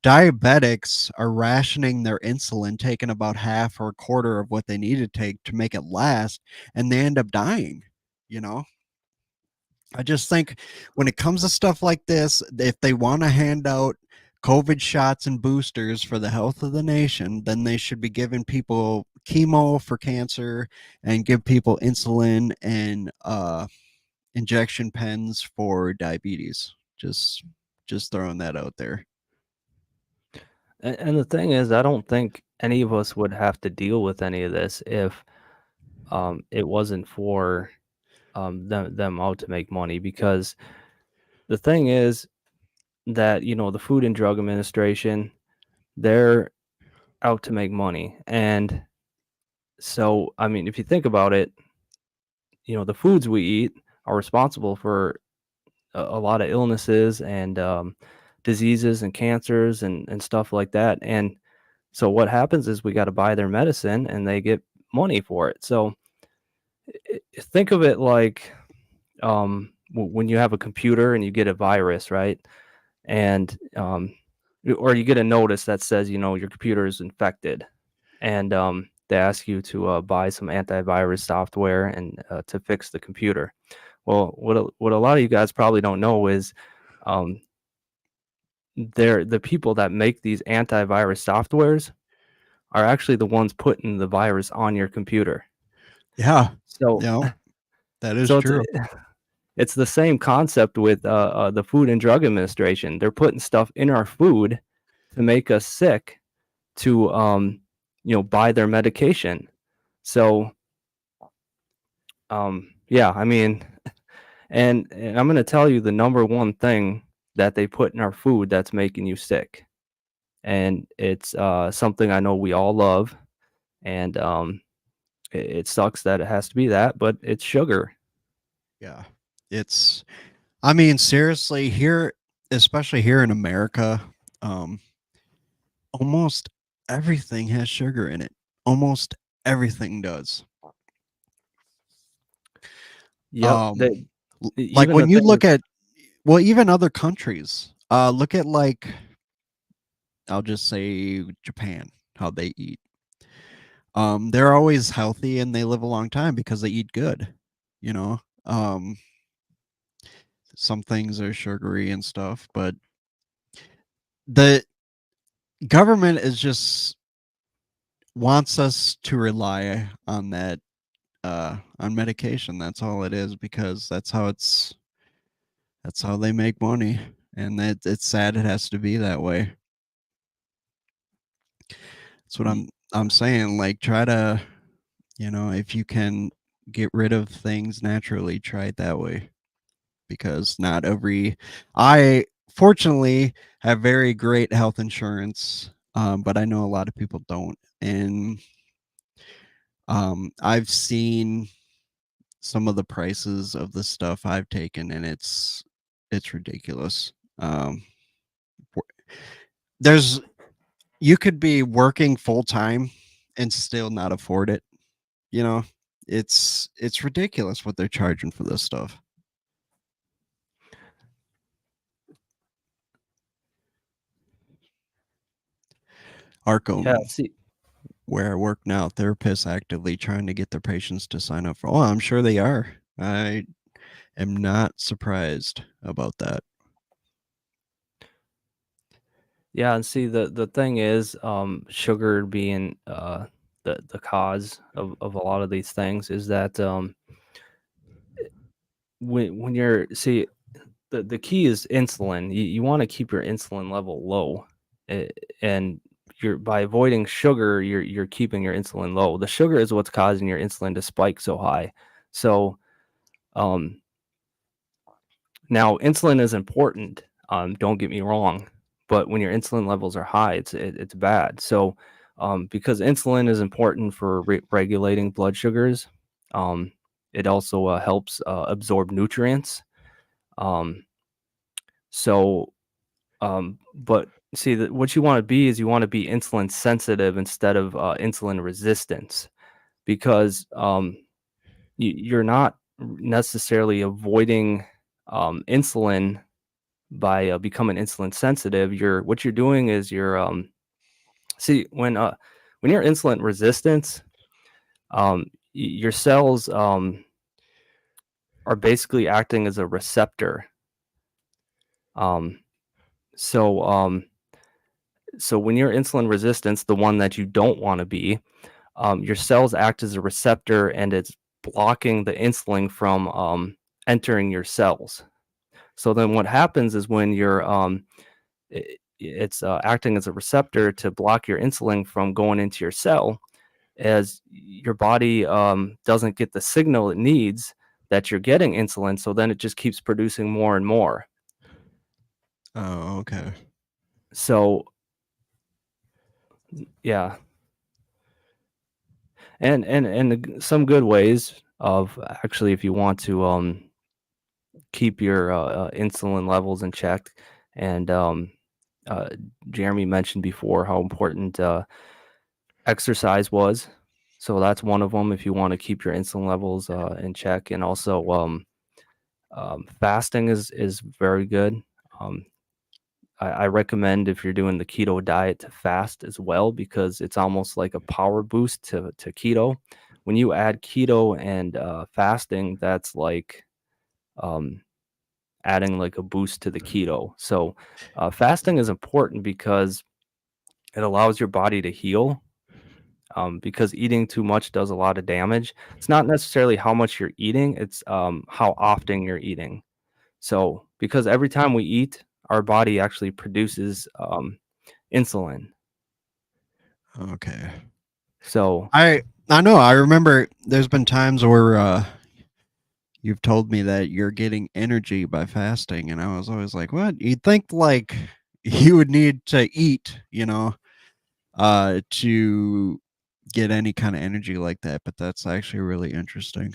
diabetics are rationing their insulin, taking about half or a quarter of what they need to take to make it last, and they end up dying. You know, I just think when it comes to stuff like this, if they want to hand out COVID shots and boosters for the health of the nation, then they should be giving people chemo for cancer and give people insulin and injection pens for diabetes. Just throwing that out there. And the thing is, I don't think any of us would have to deal with any of this if, it wasn't for, them out to make money, because the thing is that, the Food and Drug Administration, they're out to make money, and so, I mean, if you think about it, the foods we eat are responsible for a lot of illnesses and, diseases and cancers and stuff like that, and so what happens is we gotta buy their medicine, and they get money for it. So, think of it like, when you have a computer and you get a virus, right? And, or you get a notice that says, your computer is infected, and, they ask you to, buy some antivirus software and, to fix the computer. Well, what a lot of you guys probably don't know is, um, the people that make these antivirus softwares are actually the ones putting the virus on your computer. Yeah, So yeah, that is so it's true. it's the same concept with, the Food and Drug Administration. They're putting stuff in our food to make us sick to, buy their medication. So, yeah, I mean, and I'm gonna tell you the number one thing that they put in our food that's making you sick, and it's, something I know we all love, and, it sucks that it has to be that, but it's sugar. Yeah. It's I mean, seriously, here, especially here in America, um, almost everything has sugar in it. Almost everything does. Yep. That Um, like even the when you things. look at, well, even other countries, look at like, I'll just say Japan, how they eat. They're always healthy and they live a long time because they eat good, you know. Some things are sugary and stuff, but the government is just wants us to rely on that on medication. That's all it is because that's how they make money. And it's sad it has to be that way. That's what y- I'm saying. Like try to, if you can get rid of things naturally, try it that way. Because not every I fortunately have very great health insurance, but I know a lot of people don't. And I've seen some of the prices of the stuff I've taken, and it's ridiculous. There's you could be working full time and still not afford it. You know, it's ridiculous what they're charging for this stuff. Yeah. Arkham, See. where I work now, therapists actively trying to get their patients to sign up for. Oh, I'm sure they are. I am not surprised about that. Yeah, and see the thing is, sugar being the cause of a lot of these things is that when you're see the key is insulin. You want to keep your insulin level low, eh, and you're by avoiding sugar, you're keeping your insulin low. The sugar is what's causing your insulin to spike so high. So um, now insulin is important. Don't get me wrong, but when your insulin levels are high, it's bad. So because insulin is important for regulating blood sugars, um, it also helps absorb nutrients. Um, so but see that what you want to be is you want to be insulin sensitive instead of insulin resistance because you're not necessarily avoiding insulin by becoming insulin sensitive. You're what you're doing is you're see when you're insulin resistance, your cells are basically acting as a receptor. Um, so um, so when you're insulin resistance, the one that you don't want to be, your cells act as a receptor and it's blocking the insulin from entering your cells. So then what happens is when you're it's acting as a receptor to block your insulin from going into your cell, as your body doesn't get the signal it needs that you're getting insulin, so then it just keeps producing more and more. Oh, okay. So yeah, some good ways of actually if you want to keep your insulin levels in check. And uh, Jeremy mentioned before how important exercise was. So that's one of them if you want to keep your insulin levels in check. And also, fasting is very good. Um, I recommend if you're doing the keto diet to fast as well because it's almost like a power boost to keto. When you add keto and fasting, that's like um, adding like a boost to the keto. So fasting is important because it allows your body to heal. Because eating too much does a lot of damage. It's not necessarily how much you're eating; it's how often you're eating. So, because every time we eat, our body actually produces insulin. Okay. So, I know. I remember there's been times where you've told me that you're getting energy by fasting, and I was always like, "What?" You'd think like you would need to eat, to get any kind of energy like that, but that's actually really interesting.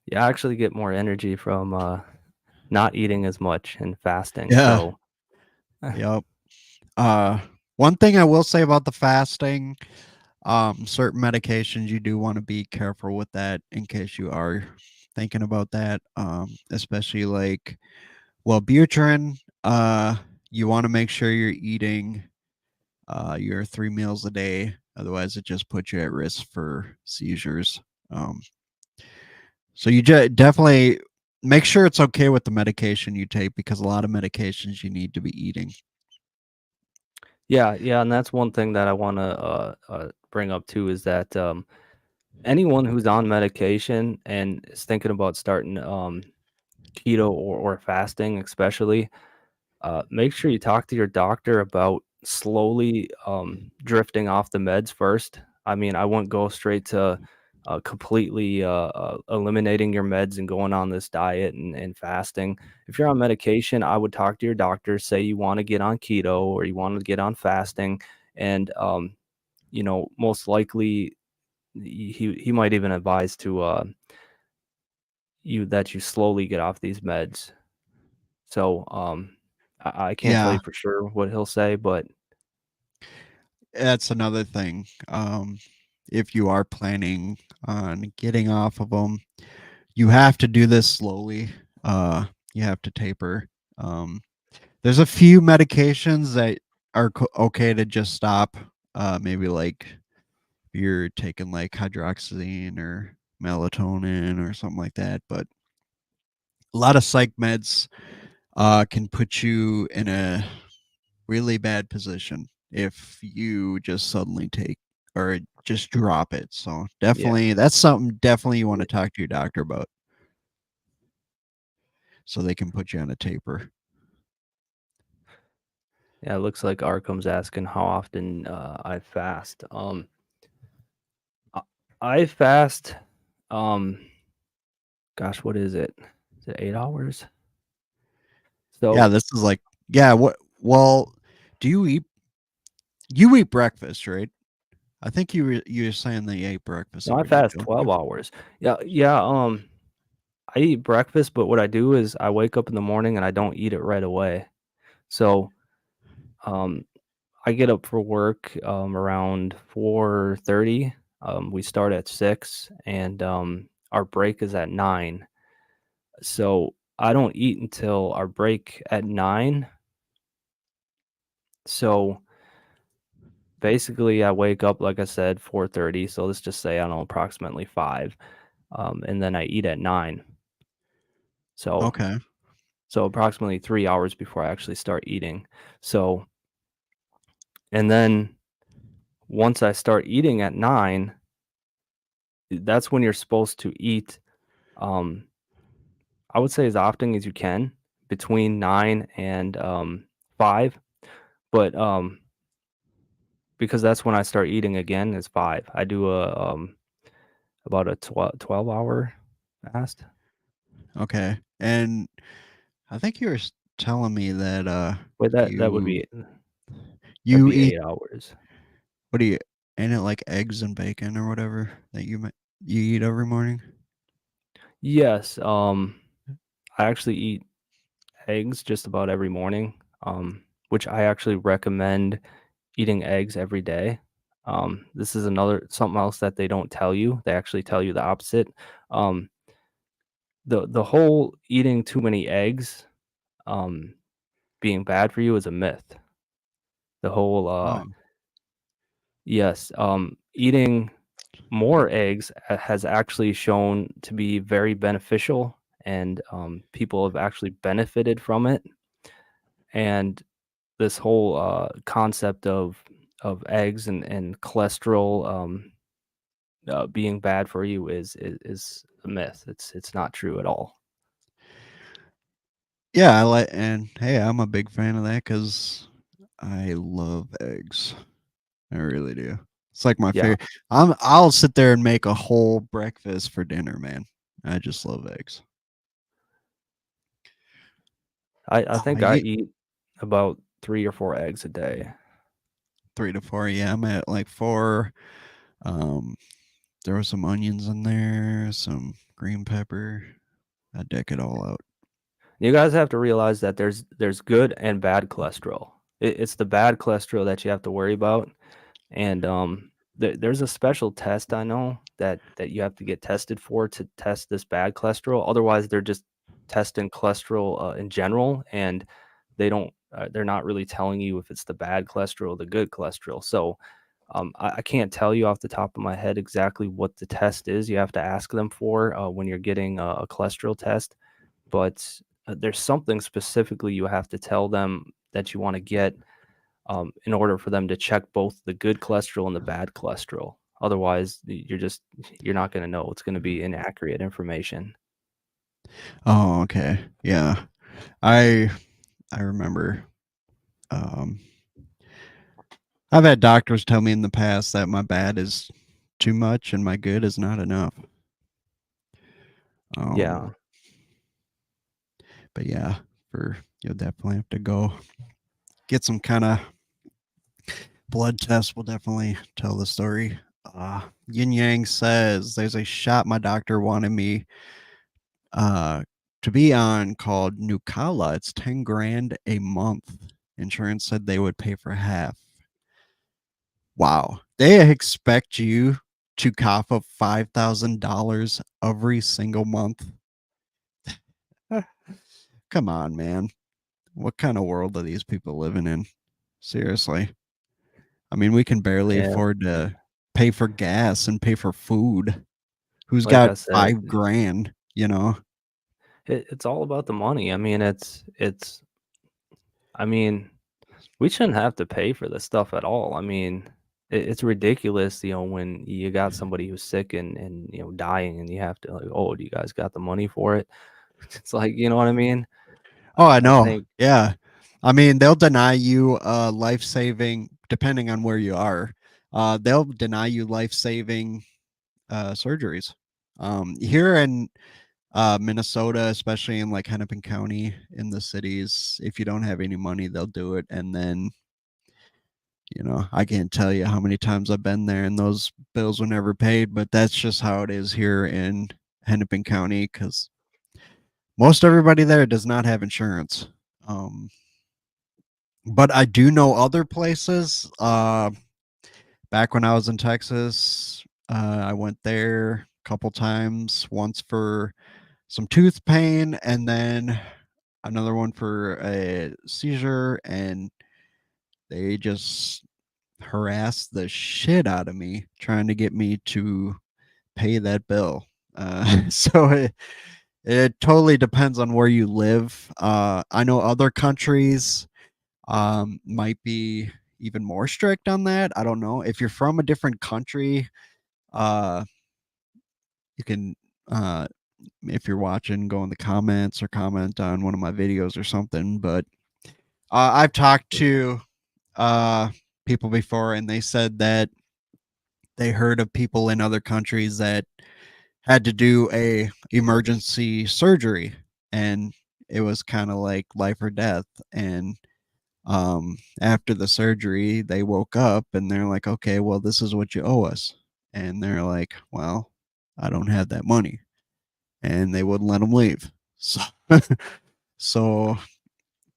Yeah, I actually get more energy from not eating as much and fasting. Yeah. So Yep. Uh, one thing I will say about the fasting, certain medications you do want to be careful with that in case you are thinking about that. Especially like Wellbutrin. You want to make sure you're eating your 3 meals a day. Otherwise, it just puts you at risk for seizures. Um, so you definitely make sure it's okay with the medication you take because a lot of medications you need to be eating. yeah, yeah, and that's one thing that I want to bring up too is that anyone who's on medication and is thinking about starting keto or fasting, especially, make sure you talk to your doctor about slowly drifting off the meds first. I mean, I wouldn't go straight to completely eliminating your meds and going on this diet and fasting. If you're on medication, I would talk to your doctor, say you want to get on keto or you want to get on fasting, and most likely he might even advise to you that you slowly get off these meds. So, I can't tell Yeah, you for sure what he'll say, but that's another thing. If you are planning on getting off of them, you have to do this slowly. You have to taper. Um, there's a few medications that are okay to just stop. Maybe like if you're taking like hydroxyzine or melatonin or something like that. But a lot of psych meds can put you in a really bad position if you just suddenly take or just drop it. So yeah. definitely, that's something definitely you want to talk to your doctor about so they can put you on a taper. Yeah, it looks like Arkham's asking how often, I fast. I I fast, um, gosh, what is it? Is it 8 hours? Yeah, So this is like, yeah, what, well, do you eat breakfast, right? I think you were saying that you ate breakfast no, I every day, fast don't 12 you? hours. Yeah, yeah, I eat breakfast, but what I do is I wake up in the morning and I don't eat it right away. So, um, I get up for work, around 4:30. We start at 6 and, our break is at 9. So, I don't eat until our break at 9. So, basically, I wake up, like I said, 4:30, so let's just say, I don't know, approximately 5, and then I eat at 9. So Okay. so approximately 3 hours before I actually start eating. So and then once I start eating at 9, that's when you're supposed to eat, um, I would say as often as you can between 9 and, 5, but, because that's when I start eating again is 5. I do about a 12-hour fast. Okay. And I think you were telling me that Wait, you that'd you be eat 8 hours. what do you ain't it like eggs and bacon or whatever that you eat every morning? Yes, I actually eat eggs just about every morning, which I actually recommend eating eggs every day. This is another something else that they don't tell you. They actually tell you the opposite. Um, the whole eating too many eggs, um, being bad for you is a myth. The whole Oh, yes, eating more eggs has actually shown to be very beneficial, and people have actually benefited from it. And this whole concept of eggs and cholesterol being bad for you is a myth. It's not true at all. yeah, I like, and hey, I'm a big fan of that because I love eggs. I really do. It's like my Yeah, favorite. I'll sit there and make a whole breakfast for dinner, man. I just love eggs. I I think I eat eat about 3 or 4 eggs a day. 3 to 4. Yeah, I'm at like 4. Um, there was some onions in there, some green pepper. I deck it all out. You guys have to realize that there's good and bad cholesterol. It's the bad cholesterol that you have to worry about. And there's a special test I know that you have to get tested for to test this bad cholesterol. Otherwise, they're just testing cholesterol in general, and they're not really telling you if it's the bad cholesterol or the good cholesterol. So I can't tell you off the top of my head exactly what the test is. You have to ask them for when you're getting a cholesterol test. But there's something specifically you have to tell them that you want to get in order for them to check both the good cholesterol and the bad cholesterol. Otherwise, you're not going to know. It's going to be inaccurate information. Oh, okay. Yeah. I I remember um I've had doctors tell me in the past that my bad is too much and my good is not enough. Um Yeah, but yeah, for you'll definitely have to go get some kind of blood test. Will definitely tell the story. Yin Yang says there's a shot my doctor wanted me uh to be on called Nucala. It's 10 grand a month. Insurance said they would pay for half. Wow. They expect you to cough up $5,000 every single month. Come on, man. What kind of world are these people living in? Seriously. I mean, we can barely yeah. afford to pay for gas and pay for food. Who's Like got I said, 5 grand, you know? it's all about the money. I mean, it's. I mean, we shouldn't have to pay for this stuff at all. I mean, it's ridiculous, when you got somebody who's sick and dying, and you have to like, oh, do you guys got the money for it? It's like, you know what I mean? Oh, I I know. think, Yeah. I mean, they'll deny you life-saving depending on where you are. They'll deny you life-saving surgeries. Here in Minnesota, especially in like Hennepin County in the cities, if you don't have any money, they'll do it. And then, I can't tell you how many times I've been there and those bills were never paid, but that's just how it is here in Hennepin County because most everybody there does not have insurance. Um, but I do know other places. Back when I was in Texas, I went there a couple times, once for some tooth pain and then another one for a seizure, and they just harassed the shit out of me trying to get me to pay that bill. So it totally depends on where you live. I know other countries might be even more strict on that. I don't know. If you're from a different country, uh, you can uh, if you're watching, go in the comments or comment on one of my videos or something. But I've talked to uh, people before, and they said that they heard of people in other countries that had to do a emergency surgery, and it was kind of like life or death. And after the surgery, they woke up and they're like, "Okay, well, this is what you owe us." And they're like, "Well, I don't have that money," and they wouldn't let them leave. So, so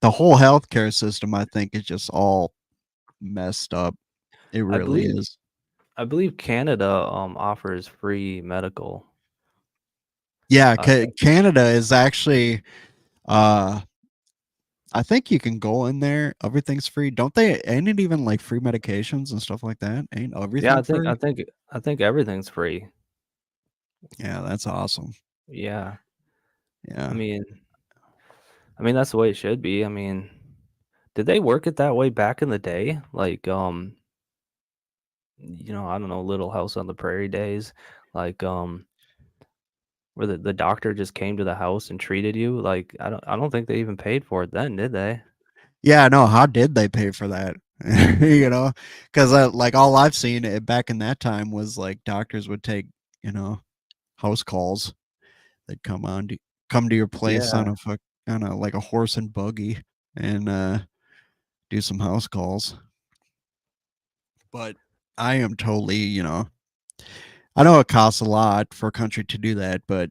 the whole healthcare system, I think, is just all messed up. It I really believe is. I believe Canada offers free medical. Yeah, I think. Canada is actually. Uh, I think you can go in there. Everything's free. Don't they? Ain't it even like free medications and stuff like that? Ain't Yeah, everything I think I free? think I think everything's free. Yeah, that's awesome. Yeah. I Yeah. mean I mean that's the way it should be. I mean, did they work it that way back in the day? Like I don't know, Little House on the Prairie days, like where the doctor just came to the house and treated you. Like I don't think they even paid for it then, did they? Yeah, no, how did they pay for that? You know, because like all I've seen back in that time was like doctors would take, you know, house calls. They'd come to your place on Yeah. a like a horse and buggy and do some house calls. But I am totally, I know it costs a lot for a country to do that, but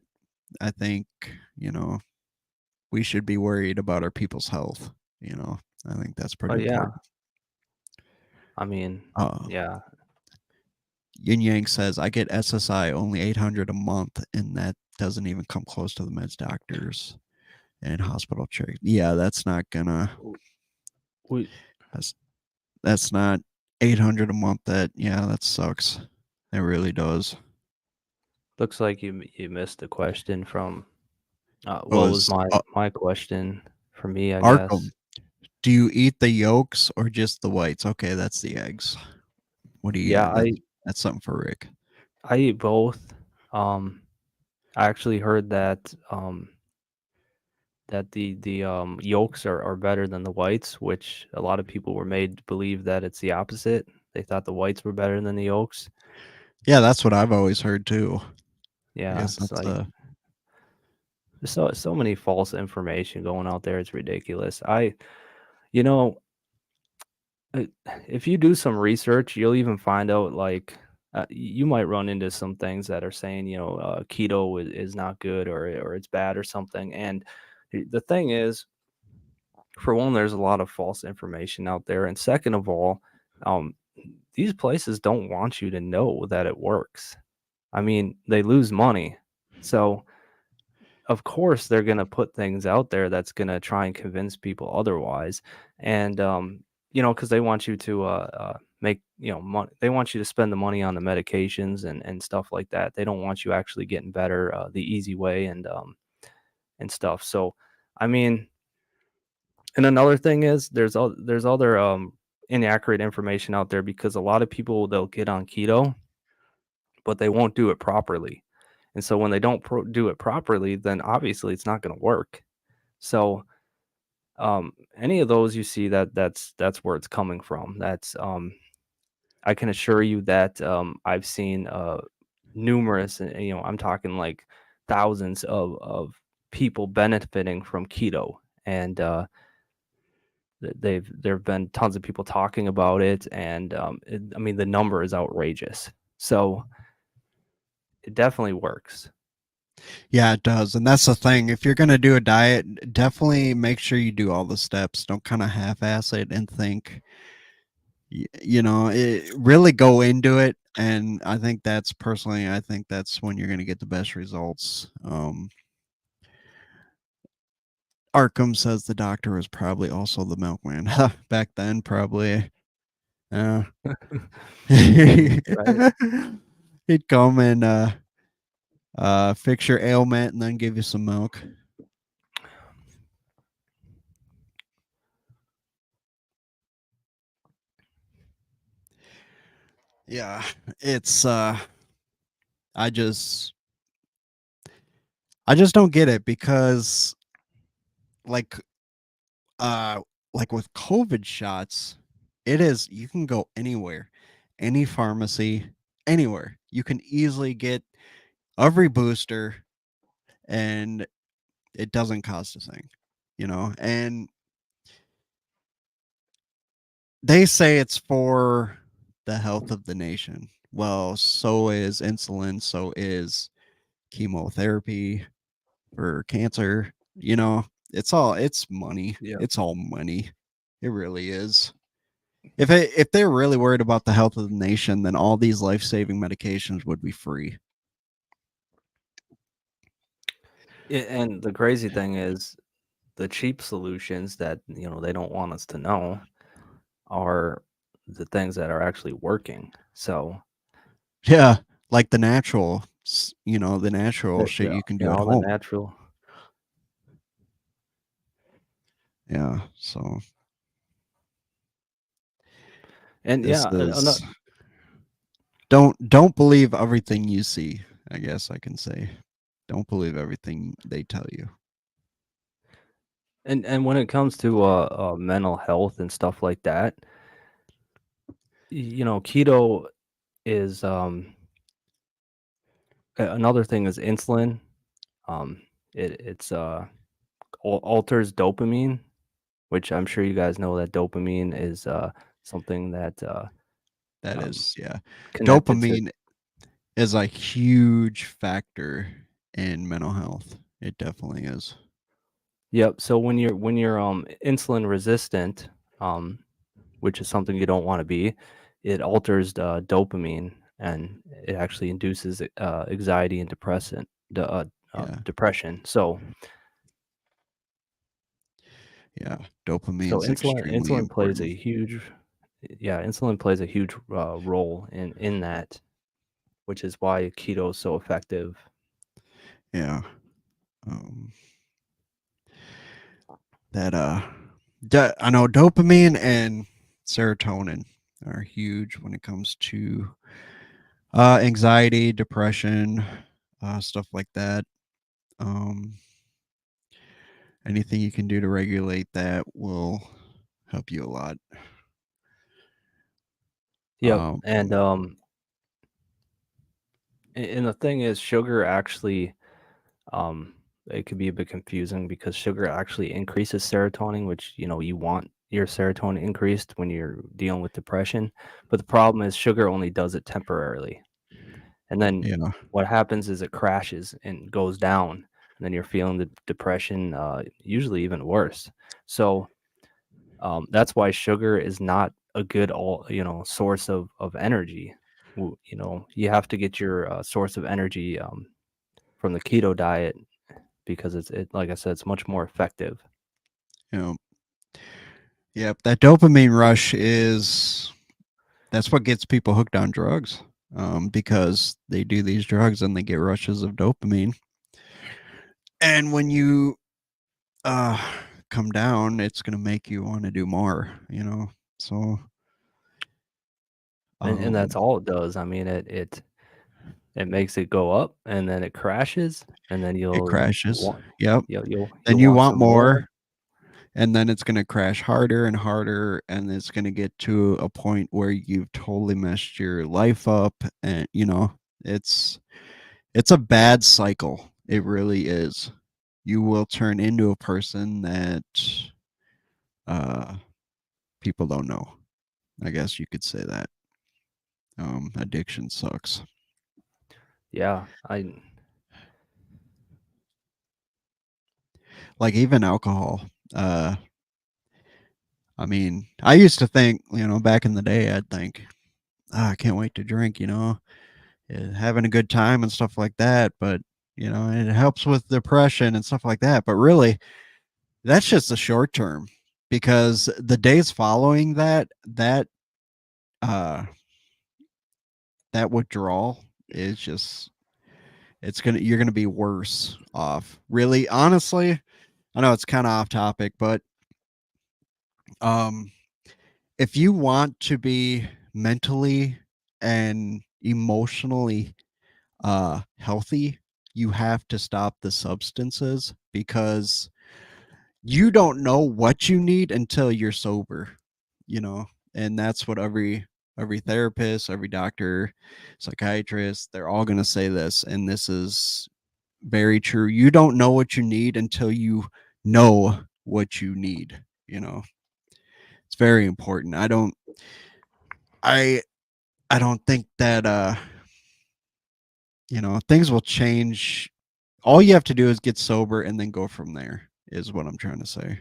I think, you know, we should be worried about our people's health. You know, I think that's Oh pretty yeah, important. I mean, Uh, yeah, Yin Yang says, I get SSI only 800 a month, and that doesn't even come close to the meds doctors and hospital check. Yeah, that's not gonna, we that's, that's not 800 a month. Yeah, that sucks. It really does. looks like you missed the question from It what was was my question for me, I guess. Arkham. Do you eat the yolks or just the whites? Okay, that's the eggs. What do you Yeah, got? That's something for Rick. I eat both. Um, I actually heard that that the yolks are better than the whites, which a lot of people were made to believe that it's the opposite. They thought the whites were better than the yolks. Yeah, that's what I've always heard too. I Yeah, guess it's that's like there's so many false information going out there. It's ridiculous. You know, uh, if you do some research, you'll even find out like you might run into some things that are saying, keto is not good or it's bad or something. And the thing is, for one, there's a lot of false information out there, and second of all, um, these places don't want you to know that it works. I mean, they lose money, so of course they're going to put things out there that's going to try and convince people otherwise. And because they want you to make money. They want you to spend the money on the medications and stuff like that. They don't want you actually getting better the easy way and stuff. So I mean, and another thing is there's other inaccurate information out there, because a lot of people, they'll get on keto but they won't do it properly. And so when they don't do it properly, then obviously it's not going to work. So any of those you see, that's where it's coming from. That's I can assure you that I've seen numerous, I'm talking like thousands of people benefiting from keto, and there've been tons of people talking about it, and I mean the number is outrageous. So it definitely works. Yeah, it does. And that's the thing. If you're going to do a diet, definitely make sure you do all the steps. Don't kind of half ass it and think, really go into it. And I think that's personally, I think that's when you're going to get the best results. Arkham says the doctor was probably also the milkman back then, probably. Yeah. Right. He'd come and fix your ailment and then give you some milk. Yeah, it's I just I just don't get it because like uh like with COVID shots, it is you can go anywhere, any pharmacy, anywhere. You can easily get every booster and it doesn't cost a thing, And they say it's for the health of the nation. Well, so is insulin, so is chemotherapy for cancer. It's money. Yeah. It's all money. It really is. If they're really worried about the health of the nation, then all these life-saving medications would be free. And the crazy thing is, the cheap solutions that they don't want us to know are the things that are actually working. So Yeah, like the natural shit yeah, you can yeah, do at all the home. natural. Yeah, so And this yeah, is don't believe everything you see, I guess I can say. Don't believe everything they tell you. and when it comes to mental health and stuff like that, keto is another thing is insulin. Um, it's alters dopamine, which I'm sure you guys know that dopamine is something that That um, is, yeah. connected to. Dopamine is a huge factor in mental health. It definitely is. Yep. So when you're insulin resistant, um, which is something you don't want to be, it alters the dopamine and it actually induces anxiety and Yeah. depression. Yeah. So Dopamine's insulin extremely insulin plays a important. huge yeah, insulin plays a huge role in that, which is why keto is so effective. Yeah. Um, that I know dopamine and serotonin are huge when it comes to anxiety, depression, stuff like that. Um, anything you can do to regulate that will help you a lot. Yep. Um, And the thing is, sugar actually um it could be a bit confusing because sugar actually increases serotonin, which you want your serotonin increased when you're dealing with depression. But the problem is sugar only does it temporarily. And then yeah, what happens is it crashes and goes down, and then you're feeling the depression, usually even worse. So that's why sugar is not a good source of energy. You have to get your source of energy from the keto diet because it like I said, it's much more effective. you know, yep. That dopamine rush is that's what gets people hooked on drugs. Because they do these drugs and they get rushes of dopamine. And when you uh come down, it's gonna make you want to do more, you know. So And that's um all it does. I mean, it makes it go up and then it crashes and then it you'll crashes. want Yep. you'll Then you want want some more. more, and then it's gonna crash harder and harder, and it's gonna get to a point where you've totally messed your life up, and it's it's a bad cycle. It really is. You will turn into a person that uh people don't know. I guess you could say that. Addiction sucks. Yeah, I Like even alcohol. Uh I mean, I used to think, back in the day, I'd think, I can't wait to drink, having a good time and stuff like that. But, it helps with depression and stuff like that. But really, that's just the short term because the days following uh, that withdrawal is just, you're going to be worse off. Really, honestly, I know it's kind of off topic, but, um, if you want to be mentally and emotionally healthy, you have to stop the substances because you don't know what you need until you're sober, you know, and that's what every therapist, every doctor, psychiatrist, they're all going to say this, and this is very true. You don't know what you need until you know what you need, you know. It's very important. I I don't think that things will change. All you have to do is get sober and then go from there, is what I'm trying to say.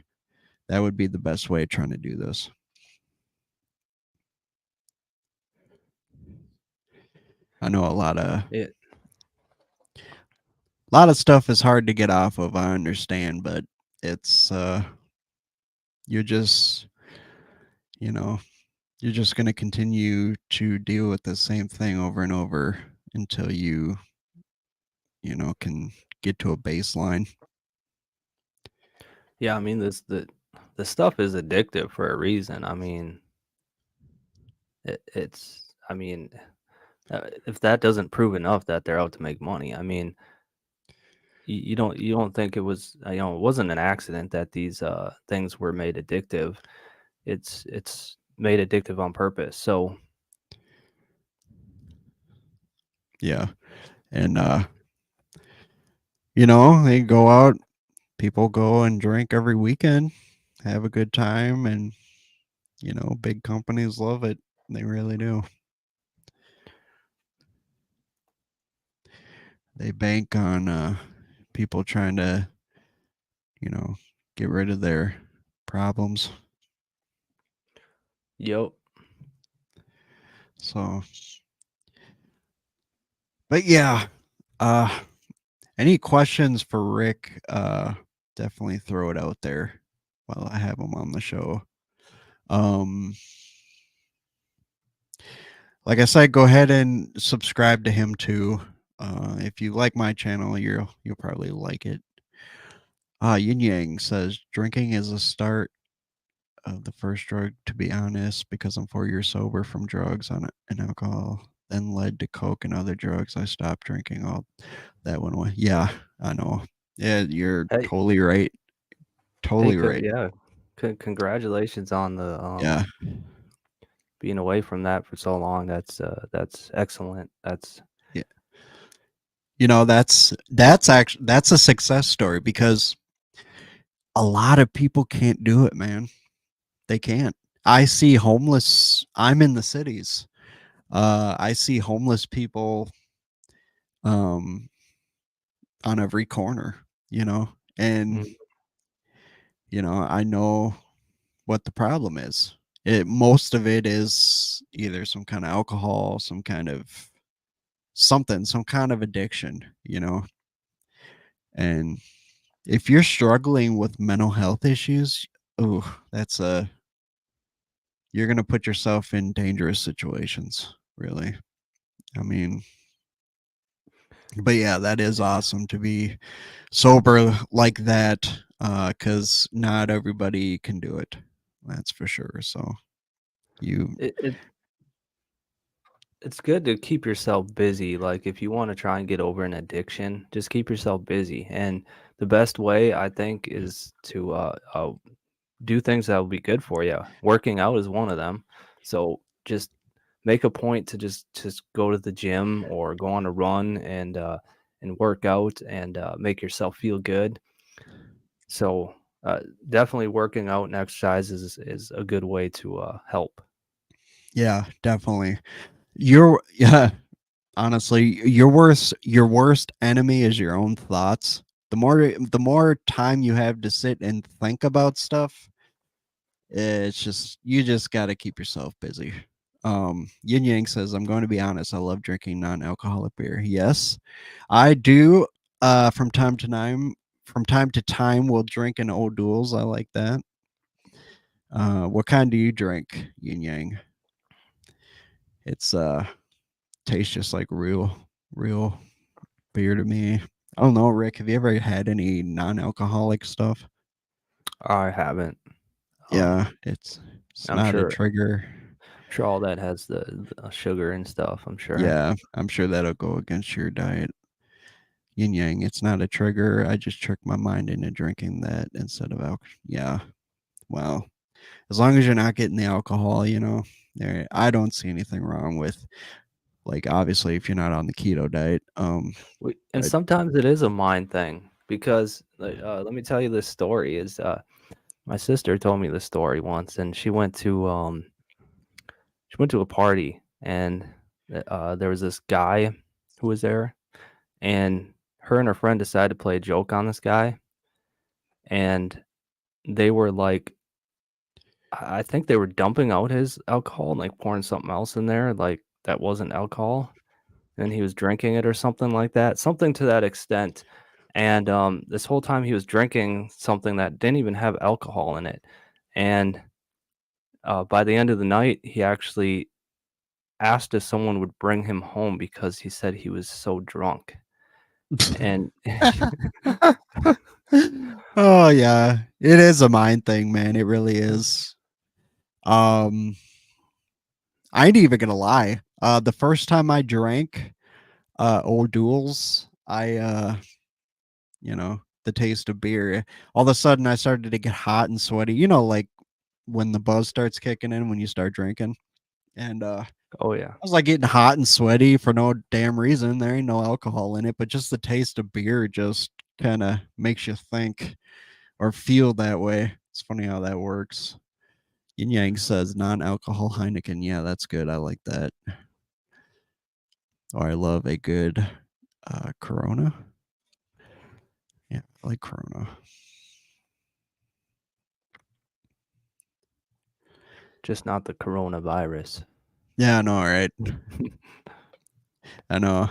That would be the best way of trying to do this. I know it a lot of stuff is hard to get off of, I understand, but it's you're just, you know, you're just going to continue to deal with the same thing over and over until you can get to a baseline. yeah, I mean the stuff is addictive for a reason. I mean, it's I mean, if that doesn't prove enough that they're out to make money, I mean, you don't think it was it wasn't an accident that these things were made addictive. It's made addictive on purpose. So Yeah. And they go out, people go and drink every weekend, have a good time, and big companies love it. They really do. They bank on people trying to, you know, get rid of their problems. Yep. So, but yeah, uh any questions for Rick? Definitely throw it out there while I have him on the show. Um like I said, go ahead and subscribe to him too. If you like my channel, you'll probably like it. Yin Yang says drinking is a start of the first drug, to be honest, because I'm 4 years sober from drugs and alcohol, then led to coke and other drugs. I stopped drinking. All that went away. Yeah, I know. Yeah, you're Hey, totally right. hey, Totally right. yeah. Congratulations on the Yeah. being away from that for so long. That's excellent. That's Yeah. You know, that's a success story because a lot of people can't do it, man. They can't. I see homeless. I'm in the cities. I see homeless people um on every corner, you know. And mm, I know what the problem is. Most of it is either some kind of alcohol, some kind of something, some kind of addiction, And if you're struggling with mental health issues, oh, you're going to put yourself in dangerous situations, really. I mean, but yeah, that is awesome to be sober like that cuz not everybody can do it. That's for sure. So, you it it's good to keep yourself busy. Like if you want to try and get over an addiction, just keep yourself busy. And the best way I think is to do things that will be good for you. Working out is one of them. So just make a point to just go to the gym or go on a run and work out and make yourself feel good. So definitely working out and exercise is a good way to help. yeah, definitely. You're yeah, honestly, your worst enemy is your own thoughts. The more time you have to sit and think about stuff, it's just you just got to keep yourself busy. Yin Yang says, "I'm going to be honest. I love drinking non-alcoholic beer. Yes, I do. From time to time, we'll drink an old duels. I like that. What kind do you drink, Yin Yang? It's tastes just like real beer to me. I don't know, Rick. Have you ever had any non-alcoholic stuff? I haven't. Yeah, Um, it's I'm not a sure. trigger. I'm sure all that has the sugar and stuff. I'm sure. Yeah, I'm sure that'll go against your diet. Yin yang. It's not a trigger. I just trick my mind into drinking that instead of alcohol. Yeah. Well, as long as you're not getting the alcohol, I don't see anything wrong with like obviously if you're not on the keto diet. And But sometimes it is a mind thing because let me tell you this story. Is My sister told me this story once, and she went to a party, and there was this guy who was there, and her and her friend decided to play a joke on this guy, and they were like, I think they were dumping out his alcohol and like pouring something else in there, like that wasn't alcohol, and he was drinking it or something like that, something to that extent. And this whole time he was drinking something that didn't even have alcohol in it, and by the end of the night, he actually asked if someone would bring him home because he said he was so drunk. And oh yeah, it is a mind thing, man. It really is. Um, I ain't even gonna lie. The first time I drank old duels, the taste of beer. All of a sudden, I started to get hot and sweaty. Like when the buzz starts kicking in when you start drinking, and oh yeah. I was like getting hot and sweaty for no damn reason. There ain't no alcohol in it, but just the taste of beer just kind of makes you think or feel that way. It's funny how that works. Yin Yang says non-alcohol Heineken. Yeah, that's good. I like that. Oh, I love a good Corona. Yeah, I like Corona. Just not the coronavirus. Yeah, I know, right? I know.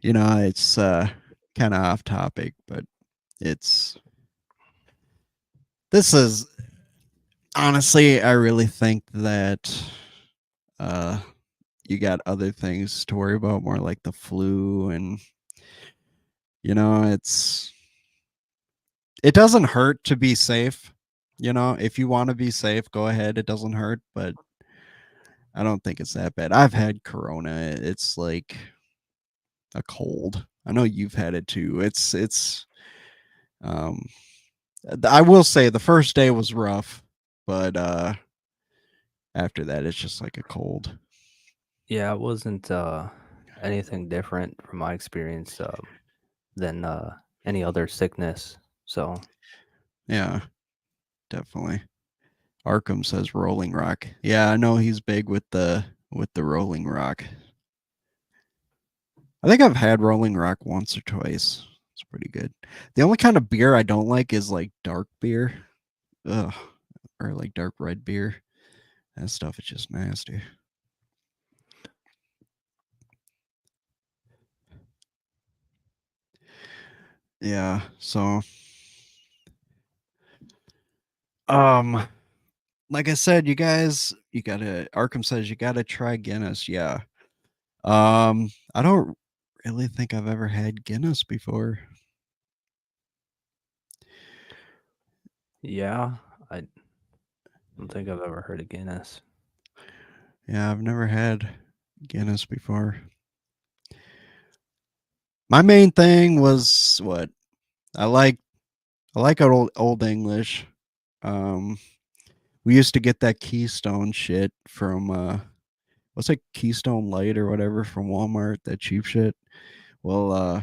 It's kind of off topic, but it's this is honestly, I really think that uh you got other things to worry about, more like the flu, and it doesn't hurt to be safe. If you want to be safe, go ahead. It doesn't hurt, but I don't think it's that bad. I've had corona. It's like a cold. I know you've had it too. It's um I will say the first day was rough, but after that it's just like a cold. Yeah, it wasn't anything different from my experience than any other sickness. So Yeah, definitely. Arkham says Rolling Rock. Yeah, I know he's big with the Rolling Rock. I think I've had Rolling Rock once or twice. It's pretty good. The only kind of beer I don't like is like dark beer. Ugh. Or like dark red beer. That stuff is just nasty. Yeah. So um like I said, you gotta Arkham says you gotta try Guinness. Yeah. I don't really think I've ever had Guinness before. yeah, I don't think I've ever heard of Guinness. Yeah, I've never had Guinness before. My main thing was what I like. I like old English. Um, we used to get that Keystone shit from what's it, Keystone Light or whatever from Walmart. That cheap shit. Well,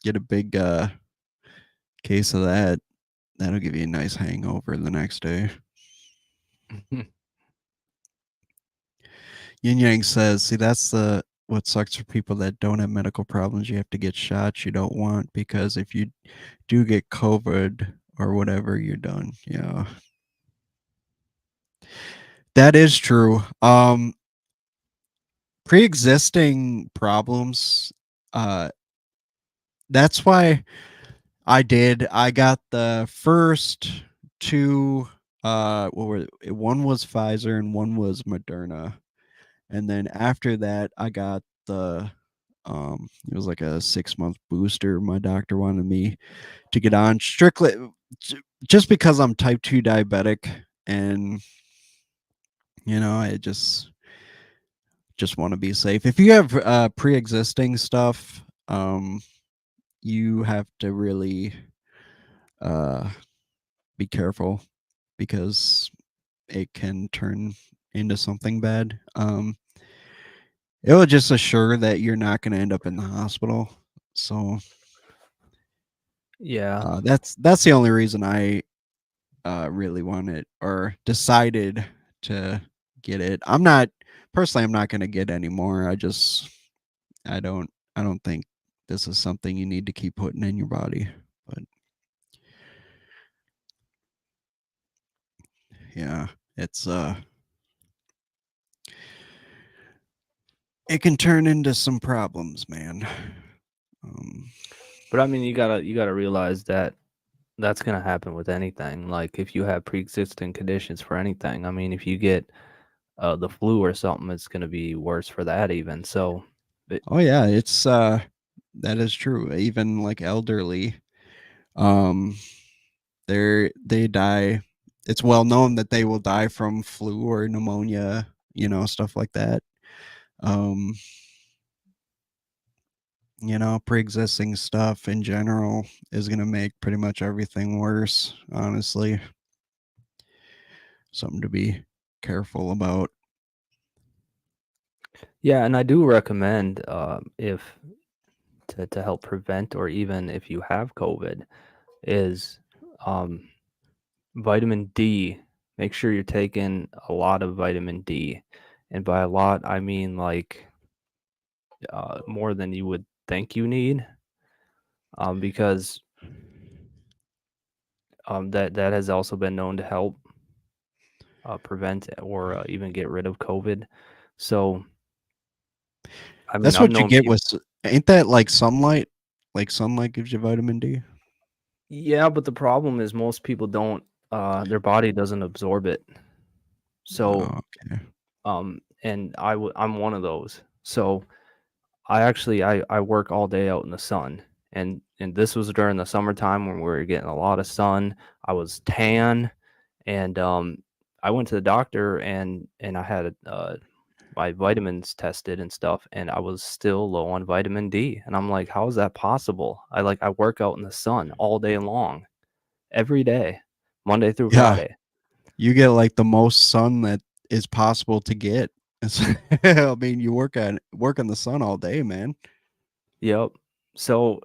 get a big case of that. That'll give you a nice hangover the next day. Yin Yang says, "See, that's the what sucks for people that don't have medical problems. You have to get shots you don't want because if you do get COVID or whatever, you're done." Yeah, that is true. Pre-existing problems. Uh, that's why I got the first two. What were one was Pfizer and one was Moderna, and then after that, I got the it was like a 6 month booster. My doctor wanted me to get on strictly just because I'm type 2 diabetic, and I just want to be safe. If you have pre-existing stuff, you have to really uh be careful because it can turn into something bad. It will just assure that you're not going to end up in the hospital. So Yeah, that's the only reason I really wanted or decided to get it. I'm not going to get any more. I don't I don't think this is something you need to keep putting in your body. But yeah, it's it can turn into some problems, man. Um, but I mean, you gotta realize that that's gonna happen with anything. Like if you have pre-existing conditions for anything, I mean, if you get the flu or something, it's gonna be worse for that even. So, it, oh yeah, it's that is true. Even like elderly, um, they die. It's well known that they will die from flu or pneumonia, stuff like that. Um, pre-existing stuff in general is going to make pretty much everything worse, honestly. Something to be careful about. yeah, and I do recommend if to help prevent or even if you have COVID is um, vitamin D. Make sure you're taking a lot of vitamin D, and by a lot I mean like more than you would think you need, because that has also been known to help prevent or even get rid of COVID. So, I mean, That's I've what you known get people. with ain't that like sunlight? Like sunlight gives you vitamin D? Yeah, but the problem is most people don't. Their body doesn't absorb it. So, Oh, okay. and I'm one of those. So I work all day out in the sun, and this was during the summertime when we were getting a lot of sun. I was tan, and I went to the doctor and I had my vitamins tested and stuff, and I was still low on vitamin D. And I'm like, how is that possible? I work out in the sun all day long, every day, Monday through Yeah, Friday. you get like the most sun that is possible to get. It's I mean, you work in the sun all day, man. Yep. So,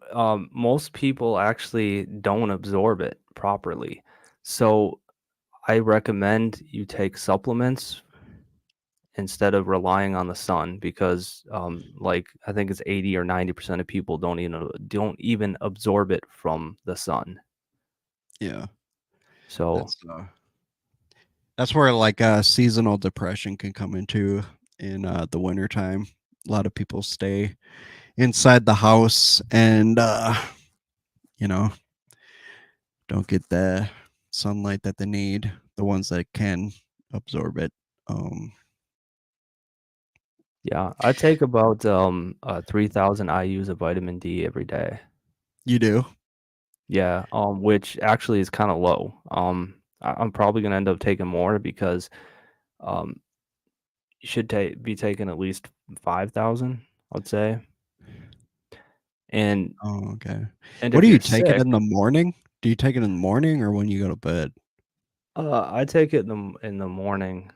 most people actually don't absorb it properly. So, I recommend you take supplements instead of relying on the sun because, like, I think it's 80 or 90% of people don't even absorb it from the sun. Yeah, So, that's where like seasonal depression can come into in the winter time. A lot of people stay inside the house and you know, don't get the sunlight that they need, the ones that can absorb it. Um, yeah, I take about 3,000 IUs of vitamin D every day. you do? Yeah, which actually is kind of low. I'm probably gonna end up taking more because um, you should be taking at least 5,000, I'd say. And Oh, okay. and What if do you you're take it sick, in the morning? Do you take it in the morning or when you go to bed? I take it in the morning.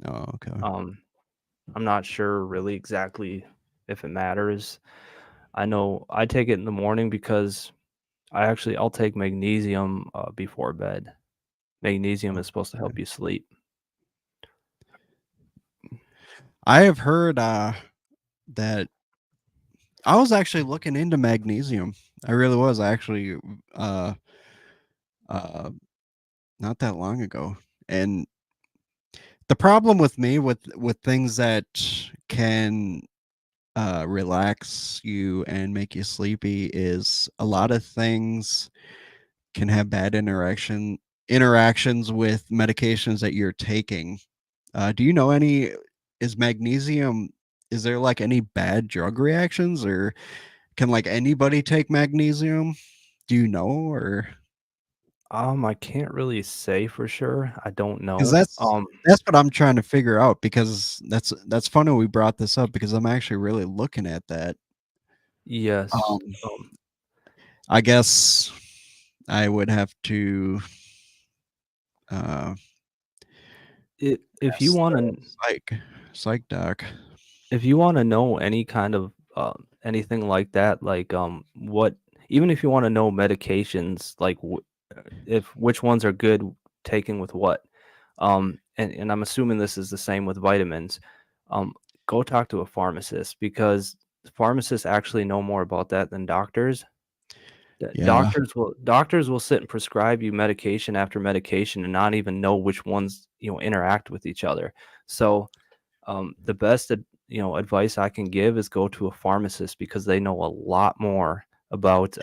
Oh, okay. Um, I'm not sure really exactly if it matters. I know I take it in the morning because I'll take magnesium before bed. Magnesium is supposed to Okay. help you sleep. I have heard that I was actually looking into magnesium. I really was. I actually uh uh not that long ago. And the problem with me with things that can relax you and make you sleepy is a lot of things can have bad interactions with medications that you're taking. Do you know any is magnesium is there like any bad drug reactions or can like anybody take magnesium? Do you know or I can't really say for sure. I don't because know. that's what I'm trying to figure out because that's funny we brought this up because I'm actually really looking at that. Yes. Um, I guess I would have to uh, If you ask want the to psych doc. if you want to know any kind of anything like that, like what even if you want to know medications, like if which ones are good taken with what, and I'm assuming this is the same with vitamins, um, go talk to a pharmacist because pharmacists actually know more about that than doctors. Yeah, Doctors will sit and prescribe you medication after medication and not even know which ones interact with each other. So the best advice I can give is go to a pharmacist because they know a lot more about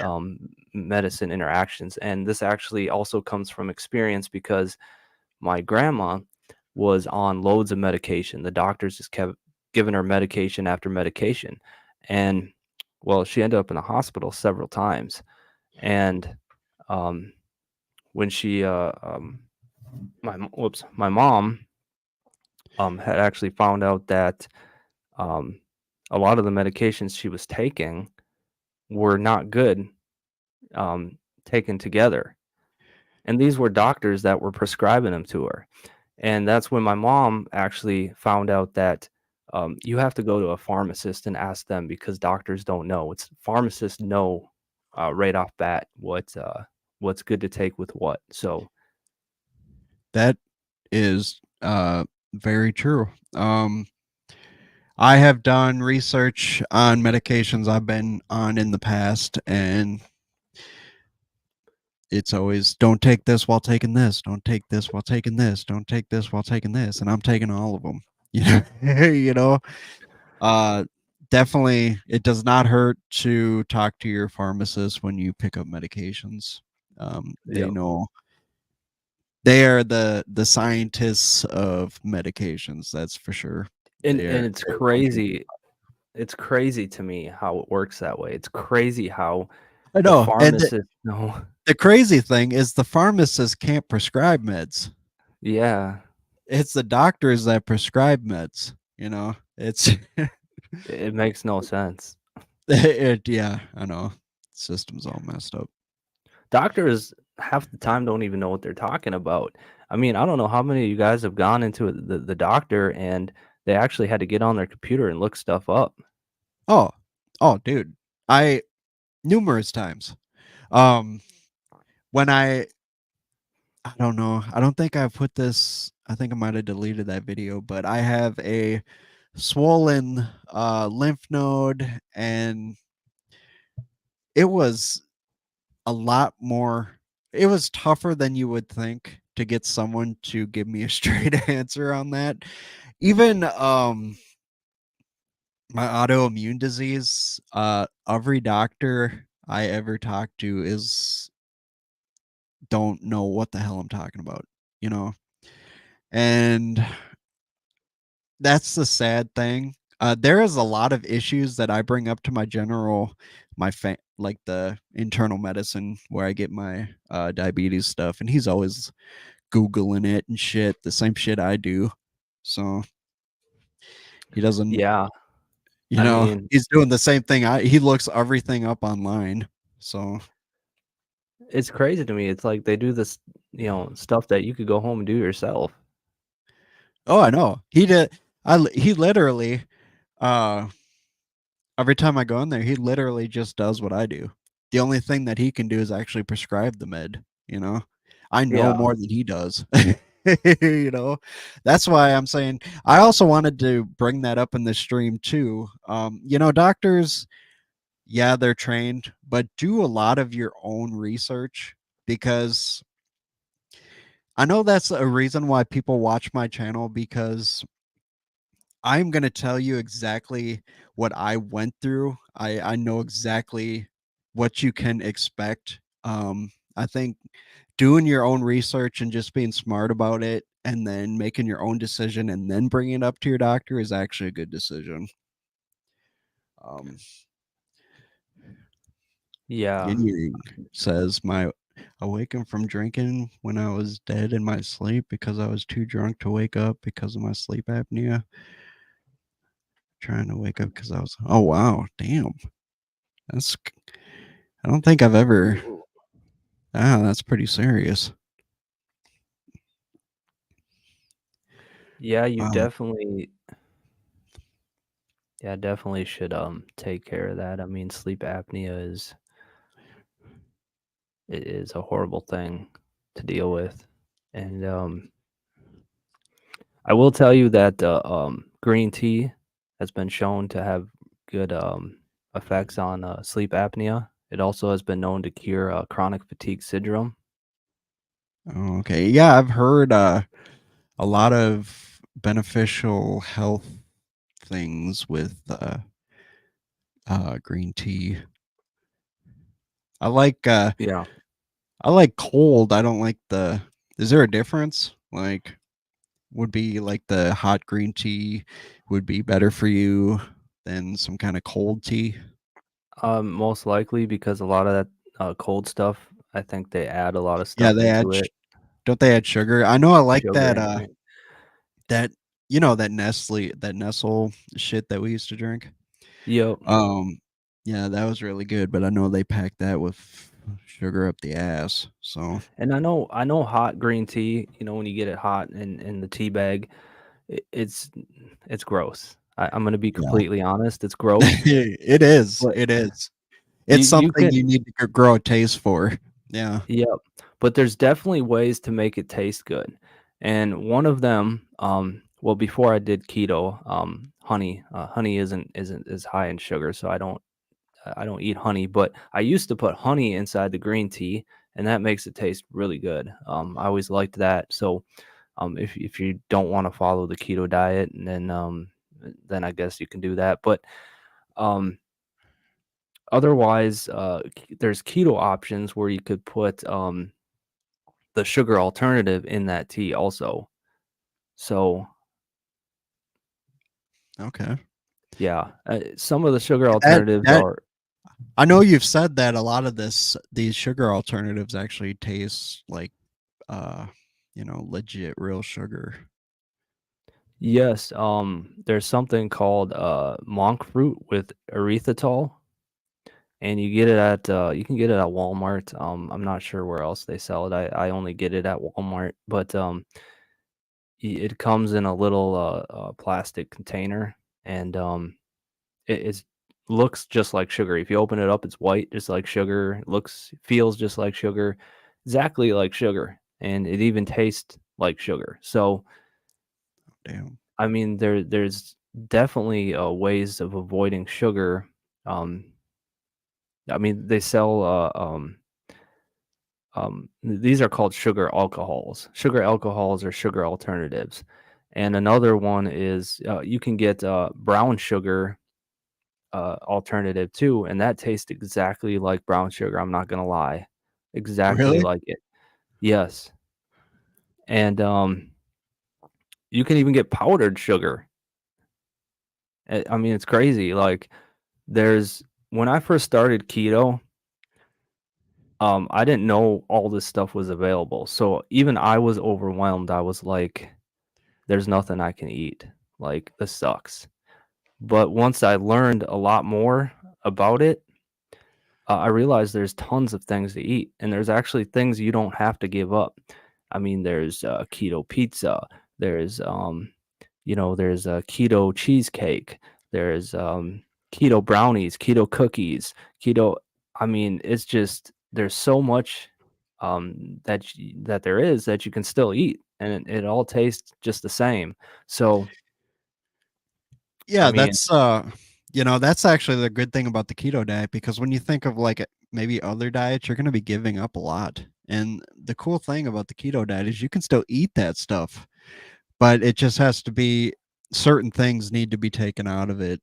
medicine interactions. And this actually also comes from experience because my grandma was on loads of medication. The doctors just kept giving her medication after medication, and well, she ended up in the hospital several times. And um, when she my mom had actually found out that um, a lot of the medications she was taking were not good taken together. And these were doctors that were prescribing them to her. And that's when my mom actually found out that you have to go to a pharmacist and ask them because doctors don't know. It's pharmacists know right off bat what's good to take with what. So that is very true. I have done research on medications I've been on in the past, and it's always don't take this while taking this, don't take this while taking this, don't take this while taking this, and I'm taking all of them. You know, you know, uh, definitely, it does not hurt to talk to your pharmacist when you pick up medications. They Yep. know they are the scientists of medications. That's for sure. And it's They're the ones who. crazy. It's crazy to me how it works that way. It's crazy how I the know, and pharmacists know. the crazy thing is the pharmacist can't prescribe meds. Yeah, It's the doctors that prescribe meds, you know? It's it makes no sense. yeah, I know. System's all messed up. Doctors half the time don't even know what they're talking about. I mean, I don't know how many of you guys have gone into the doctor and they actually had to get on their computer and look stuff up. Oh. Oh, dude. I numerous times. Um, when I don't know. I don't think I put this I think I might have deleted that video, but I have a swollen lymph node, and it was a lot more it was tougher than you would think to get someone to give me a straight answer on that. Even my autoimmune disease, every doctor I ever talked to is don't know what the hell I'm talking about, you know? And that's the sad thing. There is a lot of issues that I bring up to my general, like the internal medicine where I get my diabetes stuff, and he's always googling it and shit, the same shit I do. So he doesn't, Yeah, I mean, he's doing the same thing. He looks everything up online. So it's crazy to me. It's like they do this, stuff that you could go home and do yourself. oh, I know he did. He literally uh every time I go in there, he literally just does what I do. The only thing that he can do is actually prescribe the med, you know? I know Yeah. more than he does. you know? That's why I'm saying I also wanted to bring that up in this stream too. Doctors, yeah, they're trained, but do a lot of your own research because I know that's a reason why people watch my channel because I'm gonna tell you exactly what I went through. I know exactly what you can expect. I think doing your own research and just being smart about it, and then making your own decision, and then bringing it up to your doctor is actually a good decision. Um, Yeah. Ying says my awakened from drinking when I was dead in my sleep because I was too drunk to wake up because of my sleep apnea. Trying to wake up because I was. Oh wow, damn. That's I don't think I've ever Ooh. that's pretty serious. Yeah, you Wow. definitely yeah, definitely should take care of that. I mean, sleep apnea is a horrible thing to deal with. And I will tell you that green tea has been shown to have good effects on sleep apnea. It also has been known to cure chronic fatigue syndrome. Oh, okay. Yeah, I've heard, a lot of beneficial health things with, green tea. I like, uh Yeah. I like cold, I don't like the is there a difference? Like, would be like the hot green tea would be better for you than some kinda cold tea? Most likely because a lot of that cold stuff, I think they add a lot of Yeah, stuff they add into it, don't they add sugar? I know I like sugar that, into it. that that Nestle shit that we used to drink? Yep. Um, yeah, that was really good, but I know they packed that with sugar up the ass, so And I know hot green tea, when you get it hot in the tea bag, it's gross. I'm gonna be yeah. completely honest, it's gross, It is, but it is. you It's you something you can need to grow a taste for. Yeah. yep, but there's definitely ways to make it taste good, and one of them, well, before I did keto, honey isn't as high in sugar, so I don't eat honey, but I used to put honey inside the green tea, and that makes it taste really good. I always liked that. So, if you don't want to follow the keto diet, and then I guess you can do that. But um, otherwise, there's keto options where you could put the sugar alternative in that tea also. So Okay. yeah, some of the sugar That alternatives that are I know you've said that a lot of these sugar alternatives actually taste like uh legit real sugar. yes. There's something called monk fruit with erythritol, and you get it at you can get it at Walmart. I'm not sure where else they sell it. I only get it at Walmart, but it comes in a little plastic container, and it looks just like sugar. If you open it up, it's white, just like sugar. It feels just like sugar, exactly like sugar, and it even tastes like sugar. So, Damn. I mean, there's definitely ways of avoiding sugar. Um, I mean, they sell these are called sugar alcohols. Sugar alcohols are sugar alternatives, and another one is you can get brown sugar alternative too, and that tastes exactly like brown sugar, I'm not gonna lie. Exactly Really? like it. Yes, and, you can even get powdered sugar. I mean, it's crazy, like, there's when I first started keto, I didn't know all this stuff was available, so even I was overwhelmed, I was like, "There's nothing I can eat, like, this sucks." But once I learned a lot more about it, I realized there's tons of things to eat, and there's actually things you don't have to give up. I mean, there's keto pizza, there's there's keto cheesecake, there's keto brownies, keto cookies, keto. I mean, it's just there's so much that there is that you can still eat, and it all tastes just the same. So, I Yeah, mean, that's actually the good thing about the keto diet because when you think of like maybe other diets, you're going to be giving up a lot. And the cool thing about the keto diet is you can still eat that stuff, but it just has to be certain things need to be taken out of it.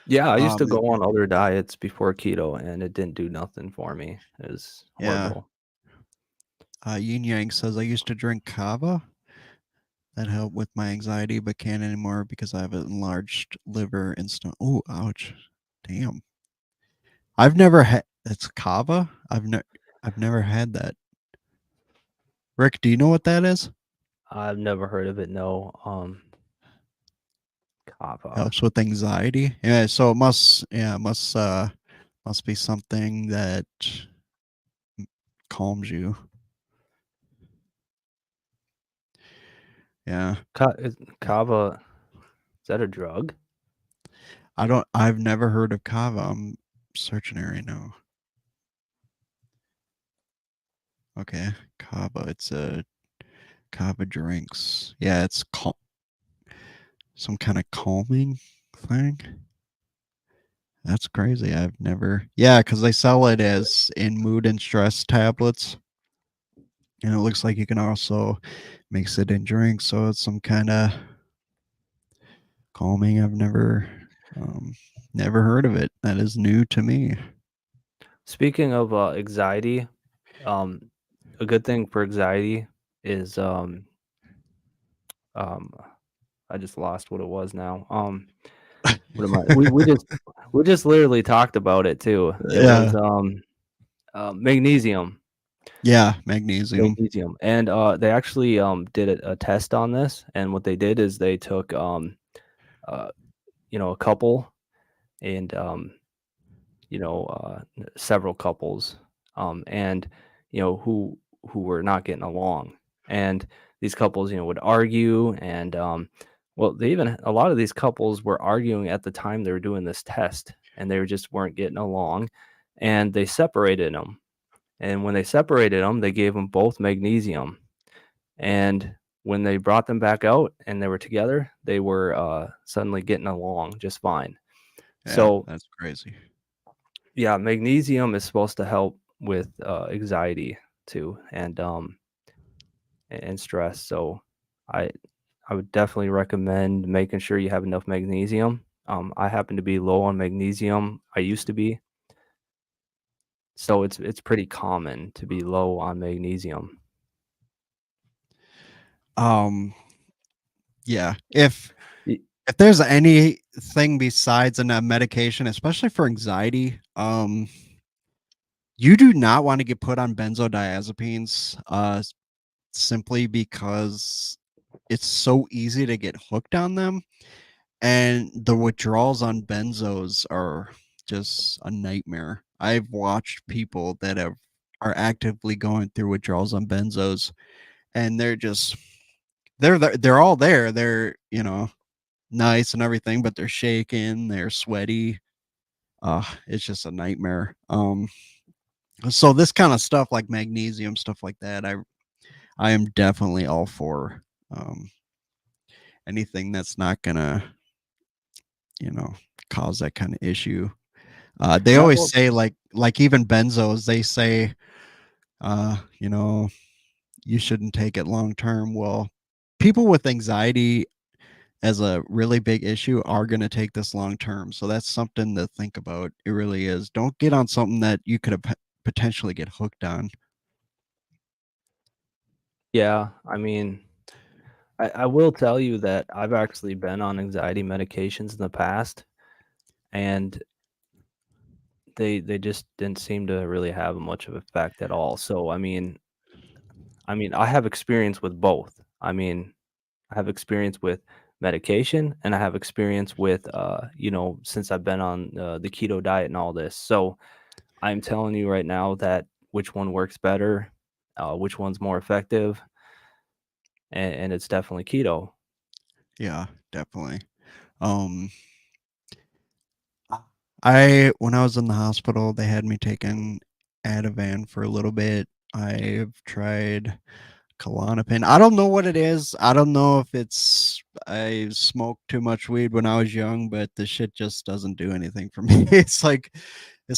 yeah, I used Um, to go on other diets before keto, and it didn't do nothing for me. It was yeah. horrible. Yin Yang says I used to drink kava. That helped with my anxiety, but can't anymore because I have an enlarged liver and stuff. Oh, ouch! Damn. I've never had. It's kava. I've never had that. Rick, do you know what that is? I've never heard of it, no, kava. Helps with anxiety. Yeah, so it must be something that calms you. Yeah. Kava, is that a drug? I've never heard of kava. I'm searching it right now. Okay. Kava. It's a kava drinks. Yeah, it's some kind of calming thing. That's crazy. I've never. Yeah, because they sell it as in mood and stress tablets, and it looks like you can also mix it in drinks. So it's some kind of calming. I've um, never heard of it. That is new to me. Speaking of, anxiety, um, a good thing for anxiety is, um I just lost what it was now, what am I we just literally talked about it too. It was, Yeah, magnesium. yeah, magnesium. Magnesium, and, they actually, did a test on this, and what they did is they took, uh, a couple and, several couples, and, who were not getting along, and these couples, would argue, and, well, they even a lot of these couples were arguing at the time they were doing this test, and they just weren't getting along, and they separated them, and when they separated them, they gave them both magnesium, and when they brought them back out and they were together, they were suddenly getting along just fine. Yeah, So that's crazy. yeah, magnesium is supposed to help with anxiety too, and stress. So I I would definitely recommend making sure you have enough magnesium. I happen to be low on magnesium. I used to be, so it's pretty common to be low on magnesium. Um, yeah, if Y- if there's anything besides a medication, especially for anxiety, you do not want to get put on benzodiazepines, simply because it's so easy to get hooked on them, and the withdrawals on benzos are just a nightmare. I've watched people that are actively going through withdrawals on benzos, and they're all there. They're, nice and everything, but they're shaking, they're sweaty. It's just a nightmare. So this kind of stuff like magnesium, stuff like that, I am definitely all for um anything that's not gonna, you know, cause that kind of issue. They Yeah, always well, say like even benzos, they say uh, you know, you shouldn't take it long term. Well, people with anxiety as a really big issue are going to take this long term. So that's something to think about. It really is. Don't get on something that you could have potentially get hooked on. yeah. I mean, I will tell you that I've actually been on anxiety medications in the past, and they just didn't seem to really have much of effect at all. So I mean, I have experience with both. I mean, I have experience with medication and I have experience with since I've been on the keto diet and all this. So I'm telling you right now that which one works better, which one's more effective, and it's definitely keto. Yeah, definitely. Um I when I was in the hospital, they had me taking Ativan for a little bit. I've tried Klonopin. I don't know what it is. I don't know if it's I smoked too much weed when I was young, but the shit just doesn't do anything for me. It's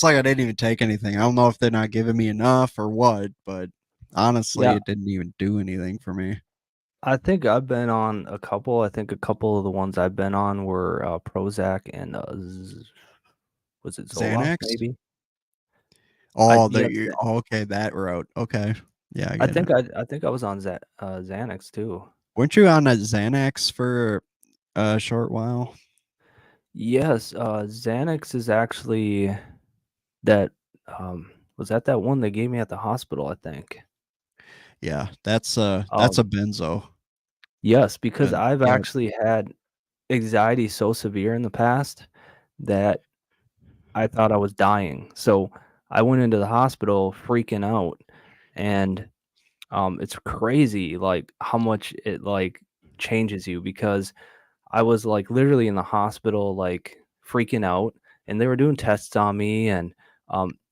like I didn't even take anything. I don't know if they're not giving me enough or what, but honestly, Yeah, it didn't even do anything for me. I think I've been on a couple. I think a couple of the ones I've been on were Prozac and was it Zoloft Xanax? maybe? I Oh, yes, okay, that route. Okay. Yeah, I I get it. think I was on Xanax too. Weren't you on a Xanax for a short while? Yes, Xanax is actually that was that one they gave me at the hospital, I think. Yeah, that's Um, a benzo. yes, because And I've yeah, actually had anxiety so severe in the past that I thought I was dying. So I went into the hospital freaking out, and it's crazy like how much it like changes you because I was like literally in the hospital like freaking out and they were doing tests on me and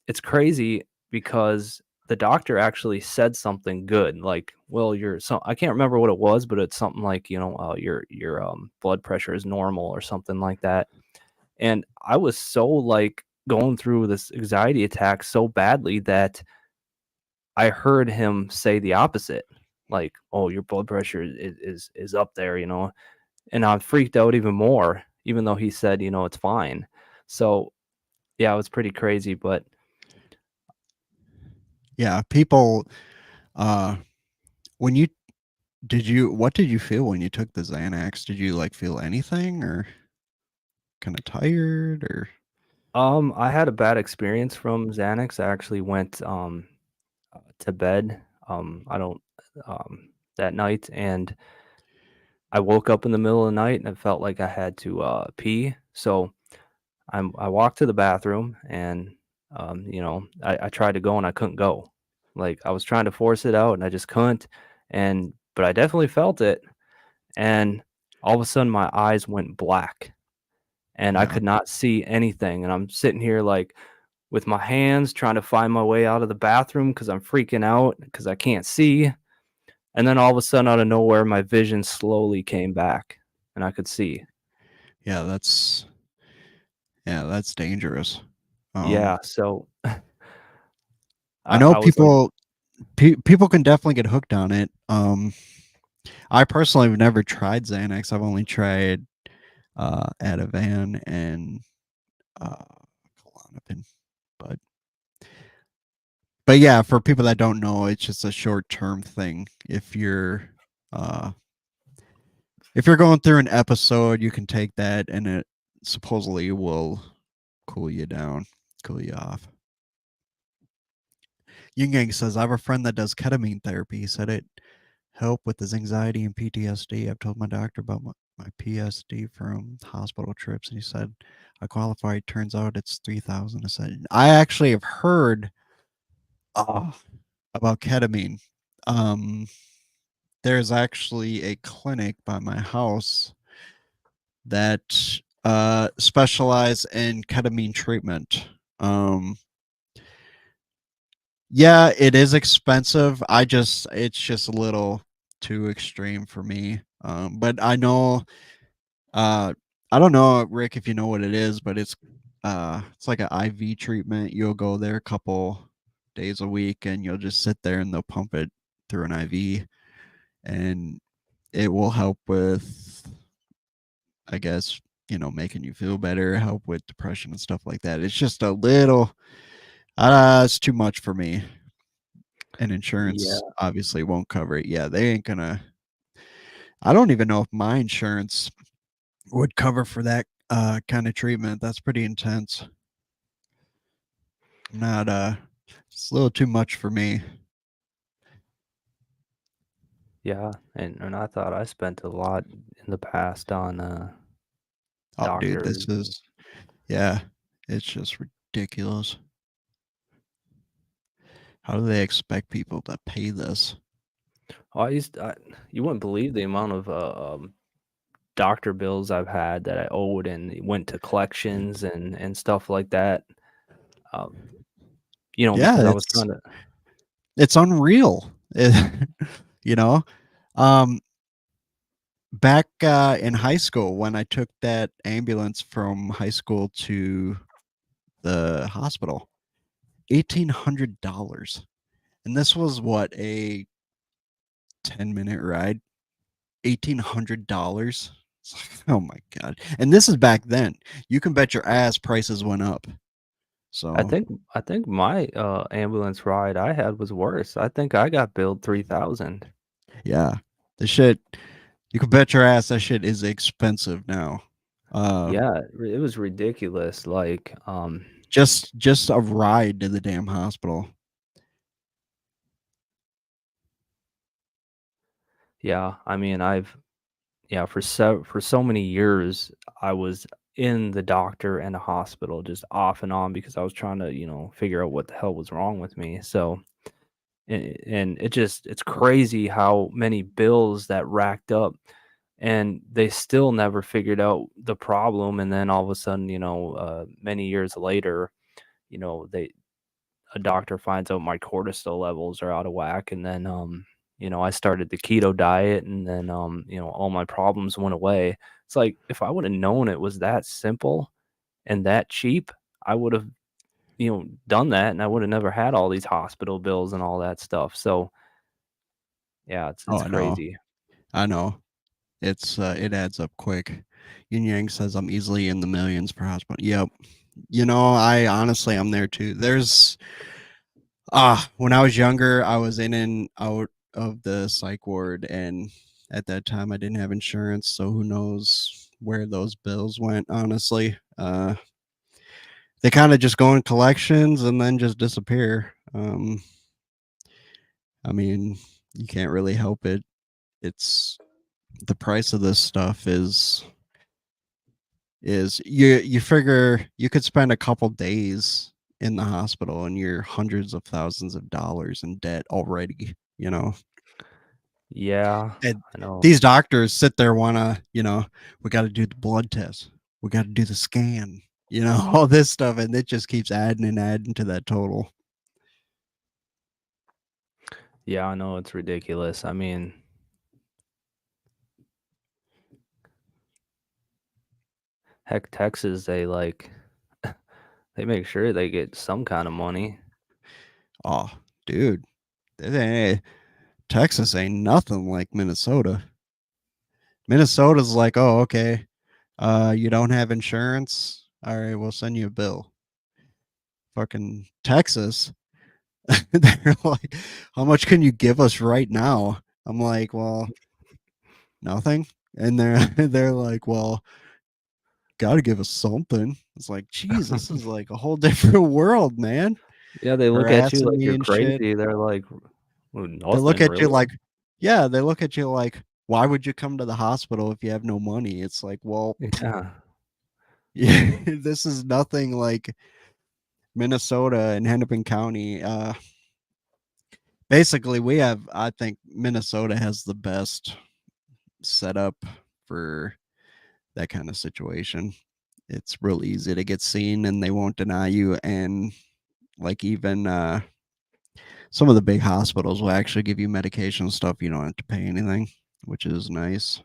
it's crazy because the doctor actually said something good like well you're so I can't remember what it was but it's something like your blood pressure is normal or something like that and I was so like going through this anxiety attack so badly that I heard him say the opposite, like, "Oh, your blood pressure is up there," and I freaked out even more, even though he said, "It's fine." So, yeah, it was pretty crazy, but yeah, people uh when you what did you feel when you took the Xanax? Did you like feel anything or kind of tired or I had a bad experience from Xanax. I actually went to bed. I don't that night, and I woke up in the middle of the night, and I felt like I had to pee. So I walked to the bathroom and, I tried to go and I couldn't go. Like, I was trying to force it out and I just couldn't, but I definitely felt it, and all of a sudden, my eyes went black, and I yeah. could not see anything, and I'm sitting here, like, with my hands trying to find my way out of the bathroom because 'cause I'm freaking out because I can't see, and then all of a sudden, out of nowhere, my vision slowly came back, and I could see. Yeah, that's dangerous. Um, Yeah, so I know I was like, people can definitely get hooked on it. I personally have never tried Xanax. I've only tried Ativan and uh, Klonopin, but yeah, for people that don't know, it's just a short term thing. Uh, if you're going through an episode, you can take that, and it supposedly will cool you down, cool you off. Yin Yang says, I have a friend that does ketamine therapy. He said it helped with his anxiety and PTSD. I've told my doctor about my PSD from hospital trips, and he said I qualified. Turns out it's 3,000 a session. I actually have heard uh, about ketamine. Um, there's actually a clinic by my house that specialize in ketamine treatment. Um, yeah, it is expensive. It's just a little too extreme for me. But I know, uh, I don't know, Rick, if you know what it is, but it's like an IV treatment. You'll go there a couple days a week, and you'll just sit there, and they'll pump it through an IV, and it will help with, I guess, making you feel better, help with depression and stuff like that. It's just a little, it's too much for me, and insurance yeah, obviously won't cover it. Yeah, they ain't gonna. I don't even know if my insurance would cover for that kind of treatment. That's pretty intense. Not it's a little too much for me. yeah, and I thought I spent a lot in the past on Oh, dude, doctors. this is yeah, it's just ridiculous. How do they expect people to pay this? Oh, you wouldn't believe the amount of doctor bills I've had that I owed and it went to collections and stuff like that. Um, Yeah, because I was trying to. it's unreal. You know, um, back in high school when I took that ambulance from high school to the hospital, $1,800, and this was what, a 10-minute ride. $1,800. Oh my god! And this is back then. You can bet your ass prices went up. So I think my ambulance ride I had was worse. I think I got billed 3,000. yeah, the shit. You can bet your ass that shit is expensive now. Uh, Yeah, it was ridiculous. Like, just a ride to the damn hospital. yeah, I mean, yeah, for so many years, I was in the doctor and the hospital just off and on because I was trying to, figure out what the hell was wrong with me. So, and it's crazy how many bills that racked up and they still never figured out the problem. And then all of a sudden, many years later, they a doctor finds out my cortisol levels are out of whack, and then I started the keto diet, and then all my problems went away. It's like if I would have known it was that simple and that cheap, I would have done that, and I would have never had all these hospital bills and all that stuff. So yeah, Oh, it's I know. crazy. I know. It adds up quick. Yin Yang says I'm easily in the millions per hospital. Yep. I honestly I'm there too. There's when I was younger, I was in and out of the psych ward, and at that time I didn't have insurance, so who knows where those bills went, honestly. They kind of just go in collections and then just disappear. I mean, you can't really help it. It's the price of this stuff is you figure you could spend a couple days in the hospital and you're hundreds of thousands of dollars in debt already, Yeah, and I know. these doctors sit there wanna, we got to do the blood test, we got to do the scan, all this stuff, and it just keeps adding and adding to that total. Yeah, I know it's ridiculous. I mean, heck, Texas, they like they make sure they get some kind of money. Oh, dude, Texas ain't nothing like Minnesota. Minnesota's like, oh, okay, you don't have insurance. All right, we'll send you a bill. Fucking Texas, they're like, how much can you give us right now? I'm like, well, nothing. And they're like, well, gotta give us something. It's like, Jesus, this is like a whole different world, man. Yeah, they look at you Harassing like me you're and shit. crazy. They're like, "Well, They look nothing at you really." like, yeah, they look at you like, why would you come to the hospital if you have no money? It's like, well, Yeah. yeah, this is nothing like Minnesota and Hennepin County. Basically, I think Minnesota has the best setup for that kind of situation. It's real easy to get seen and they won't deny you. And like even some of the big hospitals will actually give you medication and stuff. You don't have to pay anything, which is nice.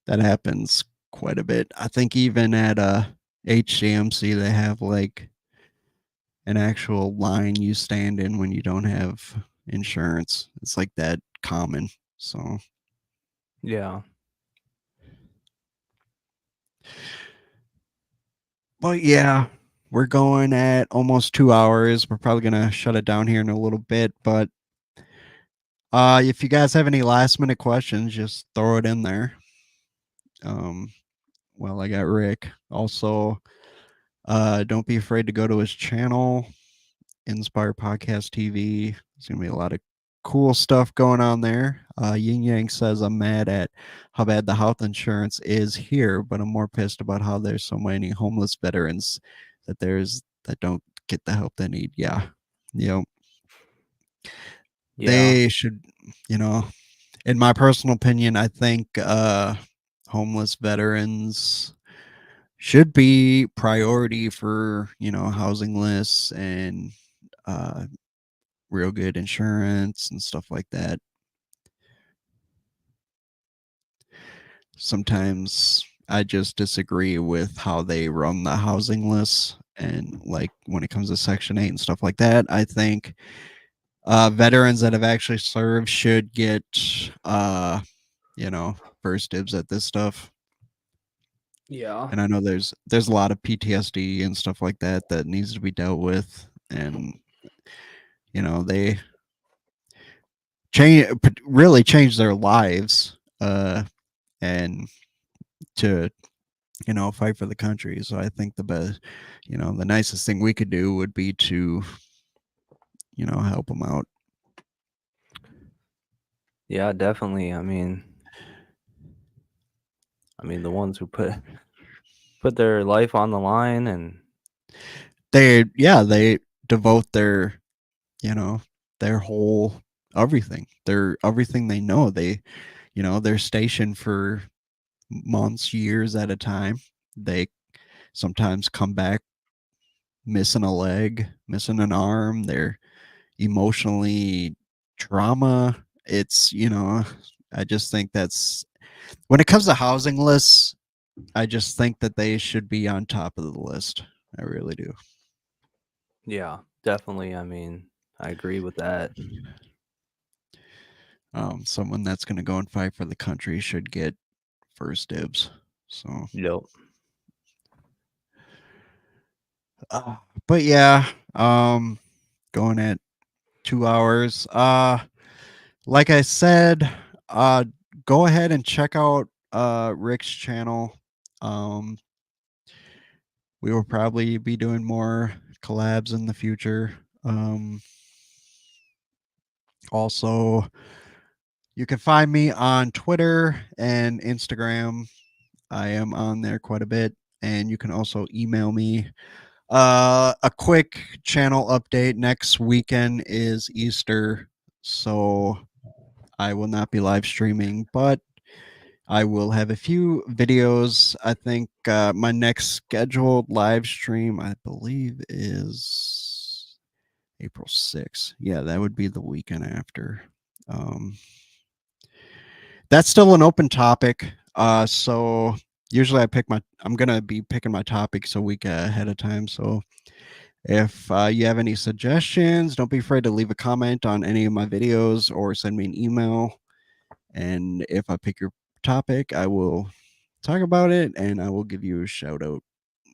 That happens quite a bit. I think even at HCMC, they have like an actual line you stand in when you don't have insurance. It's like that common. So, Yeah. but yeah, we're going at almost 2 hours. We're probably gonna shut it down here in a little bit. But if you guys have any last minute questions, just throw it in there. Um, well, I got Rick. Also, don't be afraid to go to his channel, Inspire Podcast TV. There's gonna be a lot of cool stuff going on there. Yin Yang says I'm mad at how bad the health insurance is here, but I'm more pissed about how there's so many homeless veterans that don't get the help they need. Yeah, you know, Yeah. they should. You know, in my personal opinion, I think homeless veterans should be priority for housing lists and uh, real good insurance and stuff like that. Sometimes I just disagree with how they run the housing lists. And like when it comes to Section 8 and stuff like that, I think veterans that have actually served should get, uh, first dibs at this stuff. Yeah. And I know there's a lot of PTSD and stuff like that that needs to be dealt with. And, they change really change their lives and to fight for the country. So I think the best, the nicest thing we could do would be to, help them out. Yeah, definitely. I mean the ones who put their life on the line and They devote their, you know, their whole everything they know. They're stationed for months, years at a time. They sometimes come back missing a leg, missing an arm. They're emotionally trauma. I just think that's when it comes to housing lists, I just think that they should be on top of the list. I really do. yeah, definitely. I agree with that. Someone that's going to go and fight for the country should get first dibs. So, Yep. uh, but yeah, going at 2 hours. Like I said, uh, go ahead and check out Rick's channel. Um, we will probably be doing more collabs in the future. Also, you can find me on Twitter and Instagram. I am on there quite a bit, and you can also email me. A quick channel update: next weekend is Easter, so I will not be live streaming, but I will have a few videos. I think my next scheduled live stream, I believe, is April 6th. Yeah, that would be the weekend after. Um, that's still an open topic. So usually I'm gonna be picking my topics a week ahead of time. So if you have any suggestions, don't be afraid to leave a comment on any of my videos or send me an email. And if I pick your topic, I will talk about it and I will give you a shout out.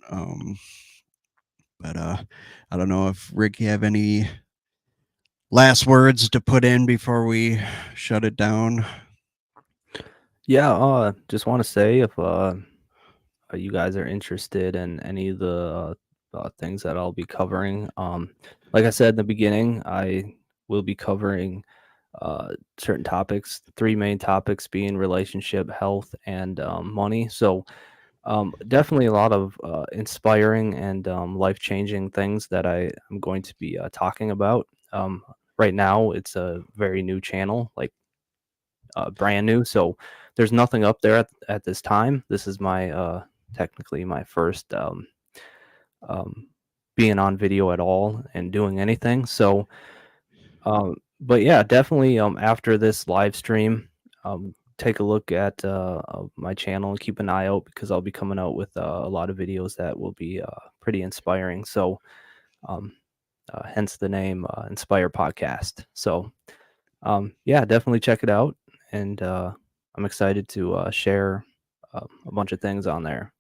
Um, but I don't know if Rick, you have any last words to put in before we shut it down. Yeah, just want to say if you guys are interested in any of the things that I'll be covering, like I said in the beginning, I will be covering certain topics. Three main topics being relationship, health, and money. So definitely a lot of inspiring and life changing things that I am going to be talking about. Right now, it's a very new channel, like brand new. So there's nothing up there at this time. This is my technically my first um, being on video at all and doing anything. So, but yeah, definitely after this live stream, take a look at my channel and keep an eye out because I'll be coming out with a lot of videos that will be pretty inspiring. So, um, hence the name Inspire Podcast. So, yeah, definitely check it out. And I'm excited to share a bunch of things on there.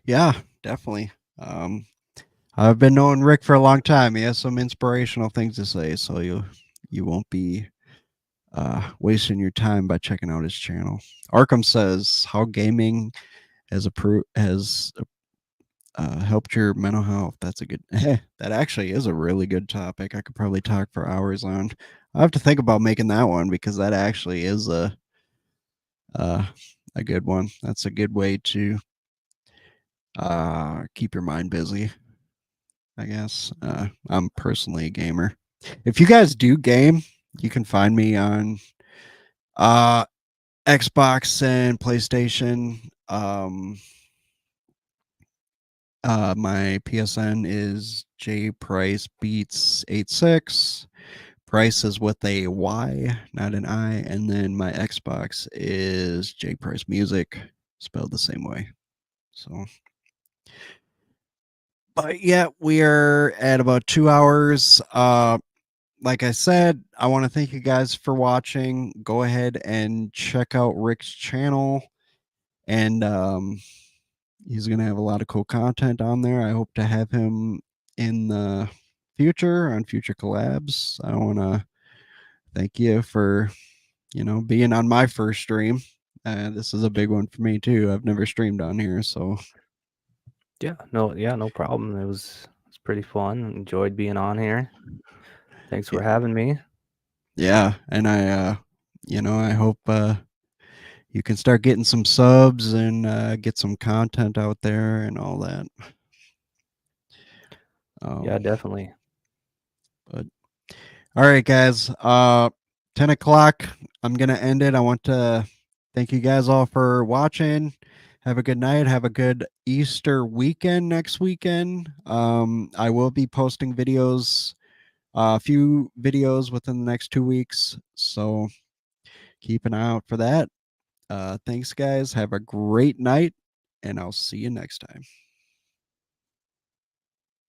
Yeah, definitely. Um, I've been knowing Rick for a long time. He has some inspirational things to say, so you won't be wasting your time by checking out his channel. Arkham says how gaming has helped your mental health. That's a good. That actually is a really good topic. I could probably talk for hours on. I have to think about making that one because that actually is uh, a good one. That's a good way to keep your mind busy. I guess I'm personally a gamer. If you guys do game, you can find me on uh, Xbox and PlayStation. My PSN is jpricebeats86. Price is with a Y, not an I. And then my Xbox is jpricemusic, spelled the same way. So, but yeah, we are at about 2 hours. Like I said, I want to thank you guys for watching. Go ahead and check out Rick's channel. And he's going to have a lot of cool content on there. I hope to have him in the future on future collabs. I want to thank you for, being on my first stream. This is a big one for me too. I've never streamed on here, so Yeah, no problem. It's pretty fun. Enjoyed being on here. Thanks y- for having me. yeah. And I hope you can start getting some subs and get some content out there and all that. Yeah, Um, definitely. but all right, guys. 10 o'clock. I'm gonna end it. I want to thank you guys all for watching. Have a good night. Have a good Easter weekend next weekend. I will be posting videos, a few videos within the next 2 weeks. So keep an eye out for that. Thanks, guys. Have a great night, and I'll see you next time.